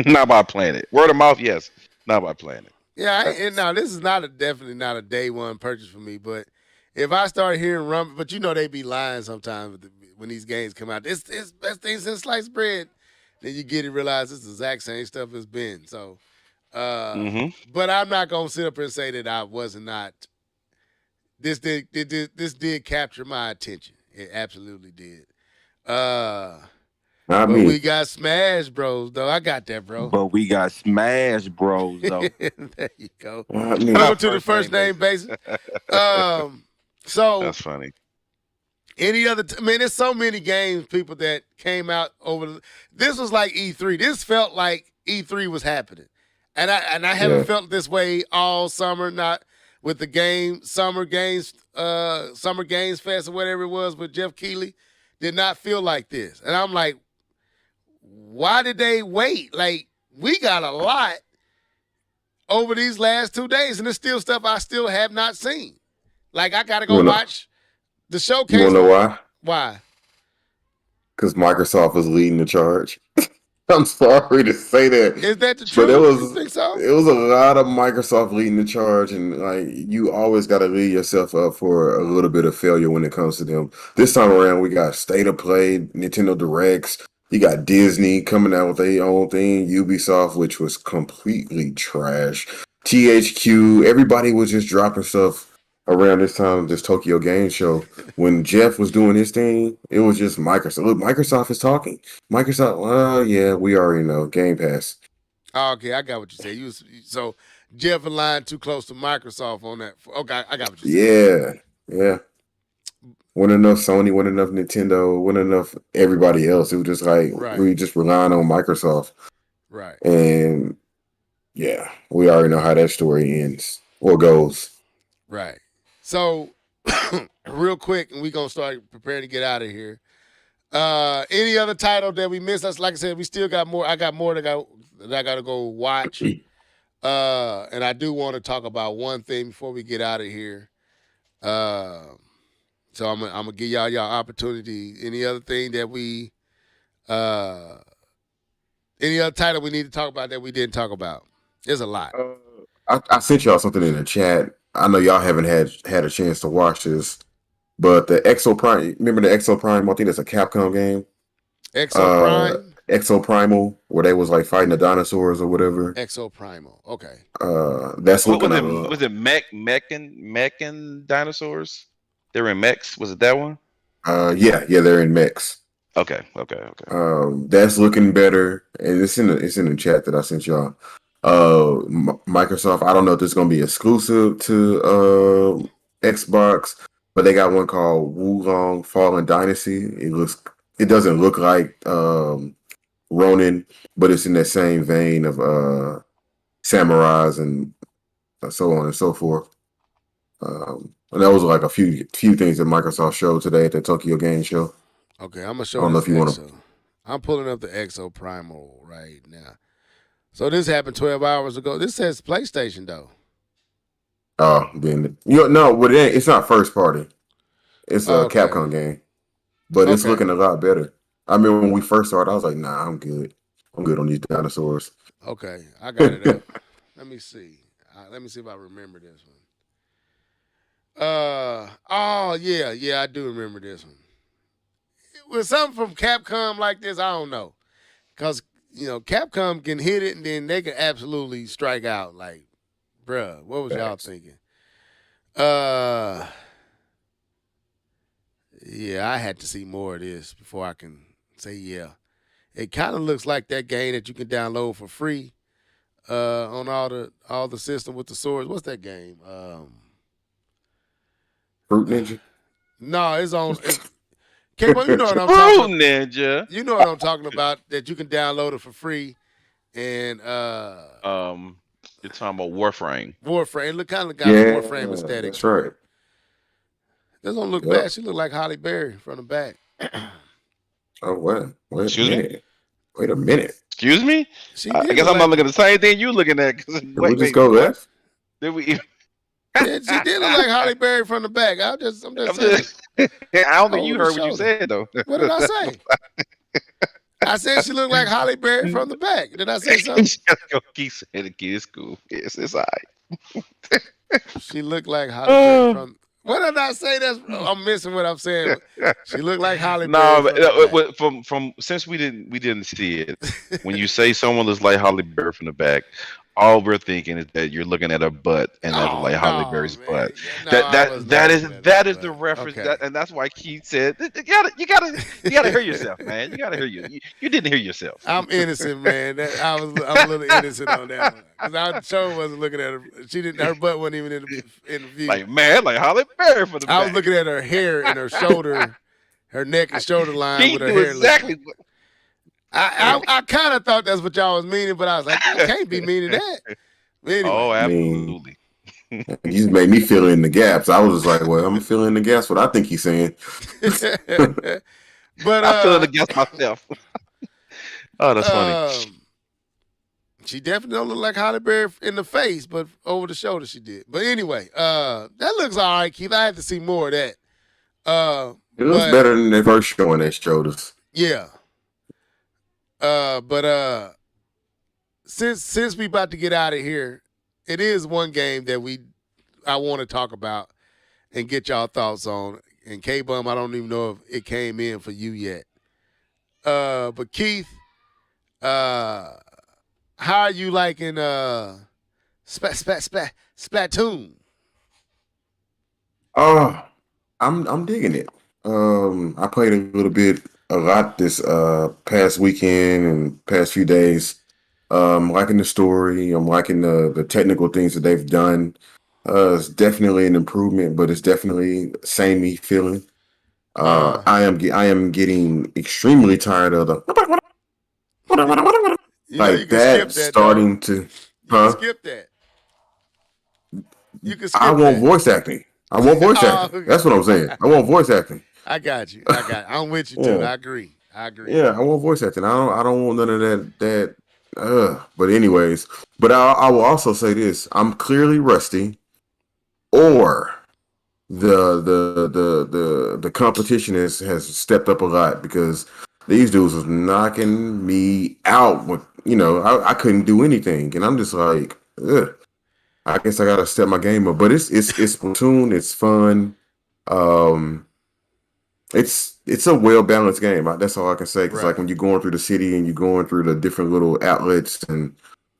Speaker 2: Not by playing it. Word of mouth, yes. Not by playing it.
Speaker 1: Yeah, and now this is definitely not a day one purchase for me. But if I start hearing rumble, but they be lying sometimes when these games come out. It's best thing since sliced bread. Then you get it, realize it's the exact same stuff it's been. So, but I'm not gonna sit up and say that I wasn't not. This did capture my attention. It absolutely did. But we got Smash Bros, though. I got that, bro.
Speaker 6: But we got Smash Bros, though.
Speaker 1: There you go. Over to the first name basis. So
Speaker 2: that's funny.
Speaker 1: Any other? There's so many games, people that came out over. This was like E3. This felt like E3 was happening, and I haven't felt this way all summer. Not with the Summer Games Fest or whatever it was with Jeff Keighley. Did not feel like this, and I'm like, why did they wait? Like, we got a lot over these last 2 days, and there's still stuff I still have not seen. Like, I got to go watch the showcase.
Speaker 3: You want to know why?
Speaker 1: Why?
Speaker 3: Because Microsoft is leading the charge. I'm sorry to say that.
Speaker 1: Is that the truth?
Speaker 3: But
Speaker 1: You think so?
Speaker 3: it was a lot of Microsoft leading the charge, and like, you always got to lead yourself up for a little bit of failure when it comes to them. This time around, we got State of Play, Nintendo Directs. You got Disney coming out with their own thing, Ubisoft, which was completely trash. THQ, everybody was just dropping stuff around this time of this Tokyo Game Show. When Jeff was doing his thing, it was just Microsoft. Look, Microsoft is talking. Microsoft, yeah, we already know. Game Pass.
Speaker 1: Oh, okay, I got what you said. So Jeff aligned too close to Microsoft on that. Okay, I got what you said.
Speaker 3: Yeah. Wasn't enough Sony, wasn't enough Nintendo, wasn't enough everybody else. It was just like, we just relying on Microsoft.
Speaker 1: Right.
Speaker 3: And yeah, we already know how that story ends or goes.
Speaker 1: Right. So real quick, and we're gonna start preparing to get out of here. Any other title that we missed? Us, like I said, we still got more. I got more that I got to go watch. And I do want to talk about one thing before we get out of here. So I'm gonna give y'all opportunity. Any other thing that we, any other title we need to talk about that we didn't talk about? There's a lot.
Speaker 3: I sent y'all something in the chat. I know y'all haven't had a chance to watch this, but the Exo Prime. Remember the Exo Prime? I think that's a Capcom game.
Speaker 1: Exo Prime.
Speaker 3: Exo Primal, where they was like fighting the dinosaurs or whatever.
Speaker 1: Exo Primal. Okay.
Speaker 3: That's
Speaker 2: What
Speaker 3: looking
Speaker 2: was it? Mechan dinosaurs? They were in mechs. Was it that one?
Speaker 3: Yeah, they're in mechs.
Speaker 2: Okay.
Speaker 3: That's looking better, and it's in the chat that I sent y'all. Microsoft. I don't know if this is gonna be exclusive to Xbox, but they got one called Wulong Fallen Dynasty. It doesn't look like Ronin, but it's in that same vein of samurais and so on and so forth. And that was like a few things that Microsoft showed today at the Tokyo Game Show.
Speaker 1: Okay, I'm gonna show.
Speaker 3: I don't know if you want
Speaker 1: to. I'm pulling up the Exo Primal right now. So this happened 12 hours ago. This says PlayStation though.
Speaker 3: Oh, then but it's not first party. It's a Capcom game, but it's looking a lot better. I mean, when we first started, I was like, "Nah, I'm good. I'm good on these dinosaurs."
Speaker 1: Okay, I got it up. Let me see. Let me see if I remember this one. Oh yeah, I do remember this one. With something from Capcom like this, I don't know, because Capcom can hit it and then they can absolutely strike out. Like, bruh, what was y'all thinking? Yeah, I had to see more of this before I can say yeah. It kind of looks like that game that you can download for free on all the system with the swords. What's that game?
Speaker 3: Fruit Ninja?
Speaker 1: No, it's on. K-Bone, you know what I'm
Speaker 2: Fruit
Speaker 1: talking about.
Speaker 2: Ninja.
Speaker 1: You know what I'm talking about. That you can download it for free, and
Speaker 2: you're talking about Warframe.
Speaker 1: Warframe. It look kind of got Warframe aesthetic.
Speaker 3: That's right.
Speaker 1: This don't look bad. She look like Holly Berry from the back.
Speaker 3: Oh wow! Wait a minute.
Speaker 2: Excuse me? I guess I'm not looking at the same thing you looking at.
Speaker 3: Did we just go left?
Speaker 2: Did we?
Speaker 1: Yeah, she did look like Holly Berry from the back. I'm just saying.
Speaker 2: I don't think you heard what you said though.
Speaker 1: What did I say? I said she looked like Holly Berry from the back. Did I say something?
Speaker 2: Keep saying it. It's cool. It's all right.
Speaker 1: She looked like Holly Berry from. What did I say? I'm missing what I'm saying. She looked like Holly Berry.
Speaker 2: No, from since we didn't see it. When you say someone looks like Holly Berry from the back, all we're thinking is that you're looking at her butt and that's like Holly Berry's butt. That is the reference, and that's why Keith said you gotta hear yourself, man. You gotta hear you didn't hear yourself.
Speaker 1: I'm innocent, man. I'm a little innocent on that one. Cause I sure wasn't looking at her. She didn't. Her butt wasn't even in the view.
Speaker 2: Like Holly Berry from the back.
Speaker 1: I was looking at her hair and her shoulder, her neck and shoulder line
Speaker 2: Keith
Speaker 1: with her
Speaker 2: knew
Speaker 1: hair.
Speaker 2: Exactly.
Speaker 1: I kind of thought that's what y'all was meaning, but I was like, I can't be meaning that. Anyway.
Speaker 2: Oh, absolutely.
Speaker 3: You just made me fill in the gaps. I was just like, well, I'm gonna fill in the gaps. What I think he's saying.
Speaker 1: But
Speaker 2: I fill in the gaps myself. Oh, that's funny.
Speaker 1: She definitely don't look like Holly Berry in the face, but over the shoulder she did. But anyway, that looks all right, Keith. I had to see more of that.
Speaker 3: It looks better than the first showing they showed us.
Speaker 1: Yeah. But since we about to get out of here, it is one game that I want to talk about and get y'all thoughts on. And K-Bum, I don't even know if it came in for you yet. But Keith, how are you liking Splatoon?
Speaker 3: I'm digging it. I played a lot this past weekend and past few days. I'm liking the story. I'm liking the technical things that they've done. It's definitely an improvement, but it's definitely samey feeling. I am getting extremely tired of the like that starting to.
Speaker 1: You can skip that. You can skip
Speaker 3: I want
Speaker 1: that.
Speaker 3: voice acting. I want voice
Speaker 1: Oh,
Speaker 3: acting. That's what I'm saying. I want voice acting.
Speaker 1: I got you. I'm with you too.
Speaker 3: Yeah.
Speaker 1: I agree.
Speaker 3: Yeah, I want voice acting. I don't want none of that. But anyways, but I will also say this: I'm clearly rusty, or the competition has stepped up a lot because these dudes was knocking me out. With I couldn't do anything, and I'm just like, ugh. I guess I gotta step my game up. But it's Splatoon. It's fun. It's a well balanced game. That's all I can say. Because
Speaker 1: Right.
Speaker 3: like when you're going through the city and you're going through the different little outlets, and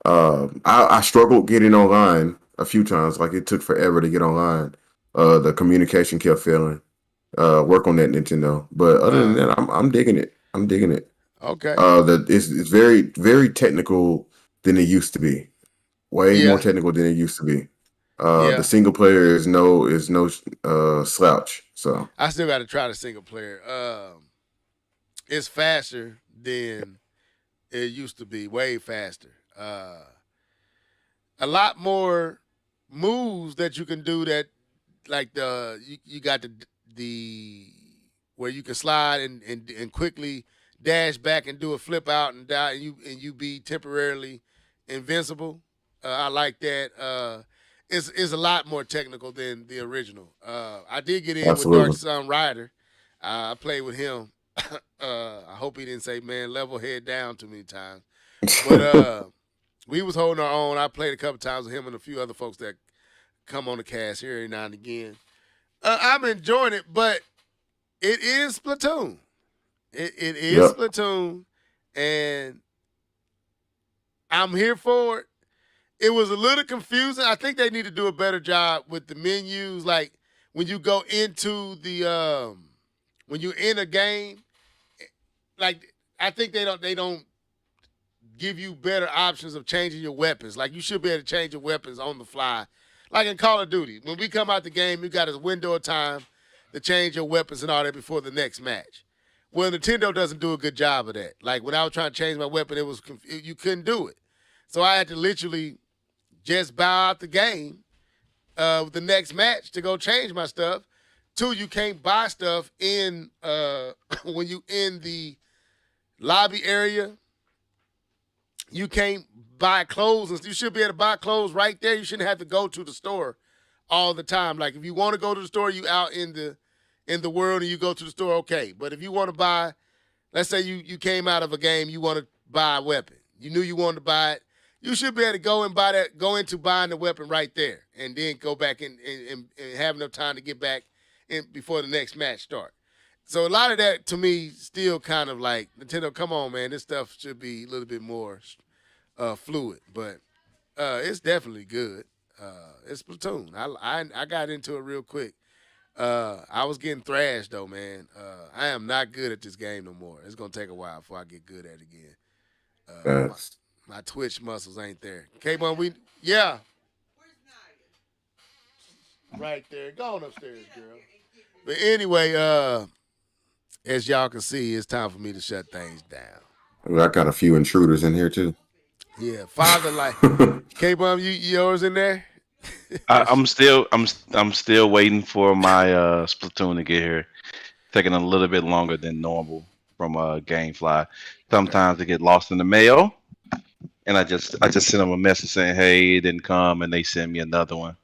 Speaker 3: I struggled getting online a few times. Like it took forever to get online. The communication kept failing. Work on that, Nintendo. But other than that, I'm digging it. I'm digging it.
Speaker 1: Okay.
Speaker 3: It's very very technical than it used to be. Way
Speaker 1: Yeah.
Speaker 3: more technical than it used to be.
Speaker 1: Yeah.
Speaker 3: The single player is no slouch. So
Speaker 1: I still got to try the single player. It's faster than it used to be. Way faster. A lot more moves that you can do. That like you got the where you can slide and quickly dash back and do a flip out and die and you be temporarily invincible. I like that. It's a lot more technical than the original. I did get in
Speaker 3: Absolutely.
Speaker 1: with Dark Sun Rider. I played with him. I hope he didn't say, man, level head down too many times. But we was holding our own. I played a couple times with him and a few other folks that come on the cast here every now and again. I'm enjoying it, but it is Splatoon. It is
Speaker 3: Yep.
Speaker 1: Splatoon, and I'm here for it. It was a little confusing. I think they need to do a better job with the menus. Like when you go into the when you're in a game, like I think they don't give you better options of changing your weapons. Like you should be able to change your weapons on the fly. Like in Call of Duty, when we come out the game, you got a window of time to change your weapons and all that before the next match. Well, Nintendo doesn't do a good job of that. Like when I was trying to change my weapon, you couldn't do it. So I had to literally just bow out the game with the next match to go change my stuff. 2, you can't buy stuff in when you in the lobby area. You can't buy clothes. You should be able to buy clothes right there. You shouldn't have to go to the store all the time. Like if you want to go to the store, you out in the world and you go to the store, okay. But if you want to buy, let's say you came out of a game, you want to buy a weapon. You knew you wanted to buy it. You should be able to go and buy that, go into buying the weapon right there, and then go back and have enough time to get back in before the next match start. So a lot of that to me still kind of like Nintendo. Come on, man, this stuff should be a little bit more fluid, but it's definitely good. It's Splatoon. I got into it real quick. I was getting thrashed though, man. I am not good at this game no more. It's gonna take a while before I get good at it again. My Twitch muscles ain't there. K-Bun, yeah. Right there. Go on upstairs, girl. But anyway, as y'all can see, it's time for me to shut things down.
Speaker 3: I got a few intruders in here too.
Speaker 1: Yeah, father like K-Bun, yours in there?
Speaker 2: I'm still waiting for my Splatoon to get here. Taking a little bit longer than normal from GameFly. Sometimes they get lost in the mail, and I just send them a message saying, "Hey, it didn't come," and they send me another one.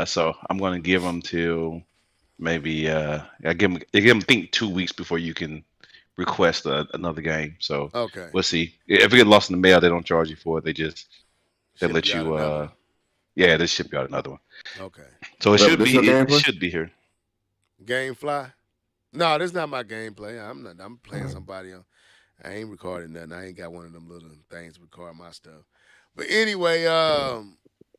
Speaker 2: So I'm gonna give them till maybe I give them think 2 weeks before you can request another game. So
Speaker 1: okay,
Speaker 2: we'll see. If it get lost in the mail, they don't charge you for it. They
Speaker 1: Ship
Speaker 2: let
Speaker 1: you out
Speaker 2: you
Speaker 1: another one.
Speaker 2: yeah, they ship you out another one.
Speaker 1: Okay.
Speaker 2: So it
Speaker 3: Well,
Speaker 2: should
Speaker 3: this
Speaker 2: be
Speaker 3: your
Speaker 2: it
Speaker 3: gameplay?
Speaker 2: should be here.
Speaker 1: GameFly? No, this is not my gameplay. I'm playing somebody on. I ain't recording nothing. I ain't got one of them little things to record my stuff. But anyway,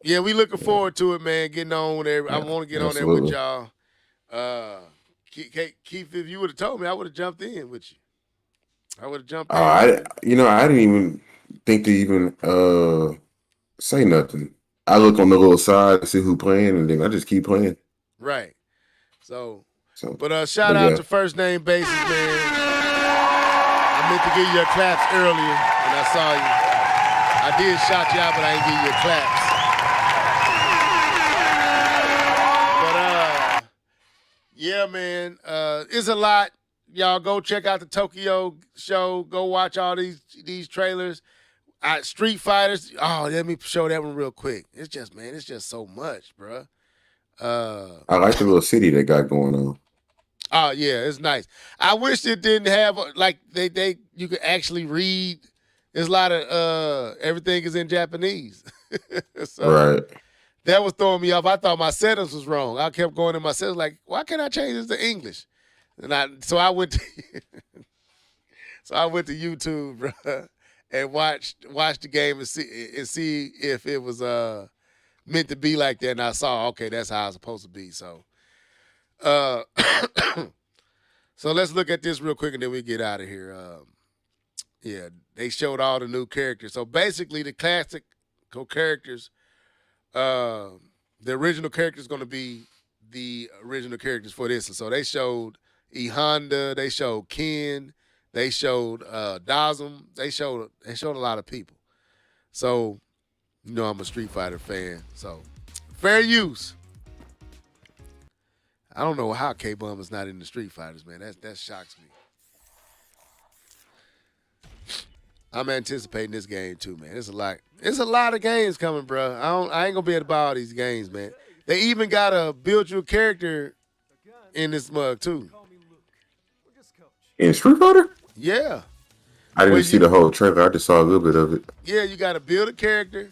Speaker 1: yeah, we looking forward to it, man. Getting on with I want to get on there with
Speaker 3: absolutely.
Speaker 1: y'all. Keith, if you would have told me, I would have jumped in with you. I would have jumped in.
Speaker 3: I didn't even think to even say nothing. I look on the little side to see who playing, and then I just keep playing.
Speaker 1: Right. So,
Speaker 3: So,
Speaker 1: but shout out to First Name Basis, man. I meant to give you your claps earlier when I saw you. I did shout you out, but I didn't give you your claps. But Yeah, man. It's a lot. Y'all go check out the Tokyo show. Go watch all these trailers. Street Fighters. Oh, let me show that one real quick. It's just so much, bruh.
Speaker 3: I like the little city they got going on.
Speaker 1: Oh yeah, it's nice. I wish it didn't have like they you could actually read. There's a lot of everything is in Japanese. So
Speaker 3: Right.
Speaker 1: that was throwing me off. I thought my settings was wrong. I kept going in my settings like, why can't I change this to English? And so I went to YouTube, bro, and watched the game and see if it was meant to be like that. And I saw, okay, that's how it's supposed to be. So so let's look at this real quick and then we get out of here. Yeah, they showed all the new characters. So basically the classical characters, the original character is going to be the original characters for this. And so they showed E Honda, they showed Ken, they showed Dazum, they showed a lot of people. So, you know I'm a Street Fighter fan. So fair use. I don't know how K-Bum is not in the Street Fighters, man. That shocks me. I'm anticipating this game too, man. It's a lot of games coming, bro. I ain't gonna be able to buy all these games, man. They even got a build your character in this mug too.
Speaker 3: In Street Fighter?
Speaker 1: Yeah.
Speaker 3: I didn't see the whole trailer. I just saw a little bit of it.
Speaker 1: Yeah, you got to build a character,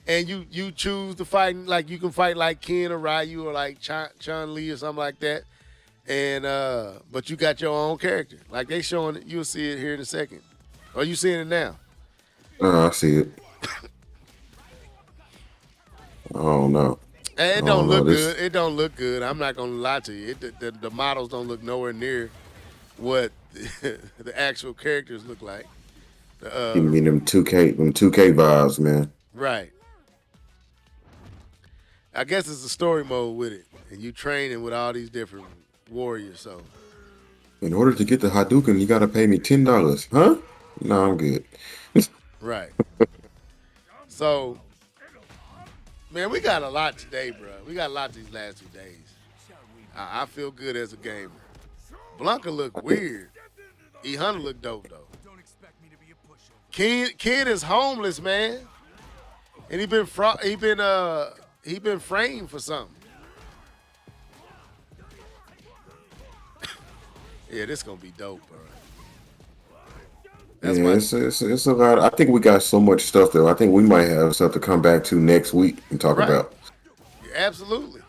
Speaker 1: and you choose to fight. Like you can fight like Ken or Ryu or like Chun-Li or something like that. And but you got your own character. Like they showing it. You'll see it here in a second. Are you seeing it now?
Speaker 3: I see it. I don't know.
Speaker 1: It don't look good. It don't look good. I'm not gonna lie to you. The models don't look nowhere near what the actual characters look like.
Speaker 3: You mean them 2K vibes, man.
Speaker 1: Right. I guess it's a story mode with it, and you training with all these different warriors. So,
Speaker 3: In order to get the Hadouken, you gotta pay me $10, huh? No, I'm good.
Speaker 1: right. So, man, we got a lot today, bro. We got a lot these last 2 days. I feel good as a gamer. Blanca look weird. E Hunter look dope though. Kid is homeless, man, and he been framed for something. Yeah, this gonna be dope, bro.
Speaker 3: It's a lot. I think we got so much stuff though. I think we might have stuff to come back to next week and talk about.
Speaker 1: Absolutely.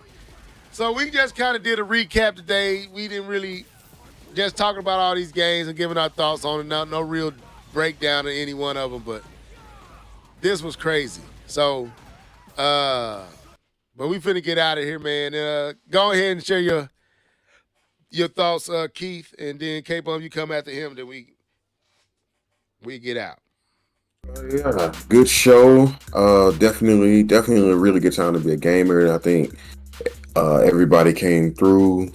Speaker 1: So we just kind of did a recap today. We didn't really just talking about all these games and giving our thoughts on it. No real breakdown of any one of them, but this was crazy. So, but we finna get out of here, man. Go ahead and share your thoughts, Keith, and then K-Bum, you come after him, then we get out.
Speaker 3: Yeah, good show. Definitely a really good time to be a gamer. And I think everybody came through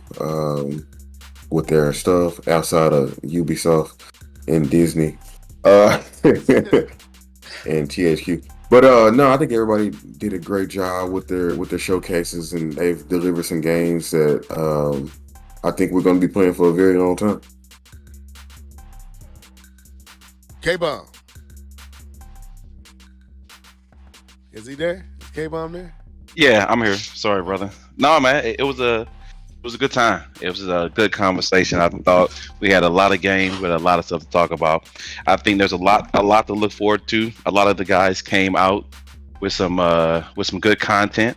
Speaker 3: with their stuff outside of Ubisoft and Disney and THQ. But no, I think everybody did a great job with their showcases, and they've delivered some games that I think we're going to be playing for a very long time.
Speaker 1: K-Bomb. Is he there? Is K-Bomb there?
Speaker 2: Yeah, I'm here. Sorry, brother. No, man, it was a good time. It was a good conversation. I thought we had a lot of games with a lot of stuff to talk about. I think there's a lot to look forward to. A lot of the guys came out with some good content.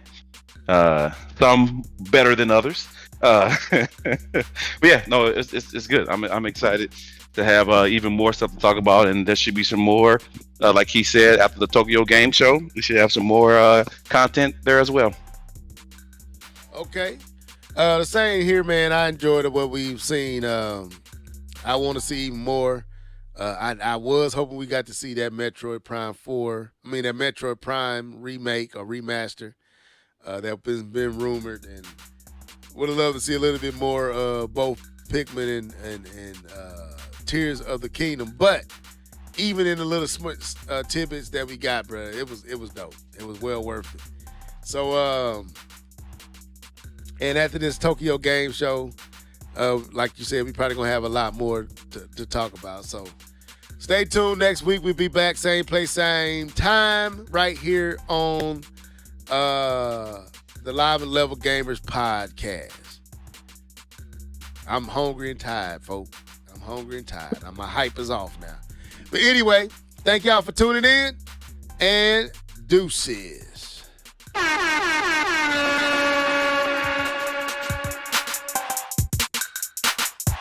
Speaker 2: Some better than others. But yeah, no, it's good. I'm excited to have even more stuff to talk about, and there should be some more. Like he said, after the Tokyo Game Show, we should have some more content there as well.
Speaker 1: Okay. The same here, man. I enjoyed what we've seen. I want to see more. I was hoping we got to see that Metroid Prime 4. I mean, that Metroid Prime remake or remaster that's been rumored, and would have loved to see a little bit more both Pikmin and Tears of the Kingdom. But even in the little tidbits that we got, bro, it was dope. It was well worth it. So, and after this Tokyo Game Show, like you said, we probably gonna have a lot more to talk about. So stay tuned. Next week we'll be back, same place, same time, right here on the Live and Level Gamers podcast. I'm hungry and tired, folks. I'm hungry and tired. My hype is off now. But anyway, thank y'all for tuning in, and deuces.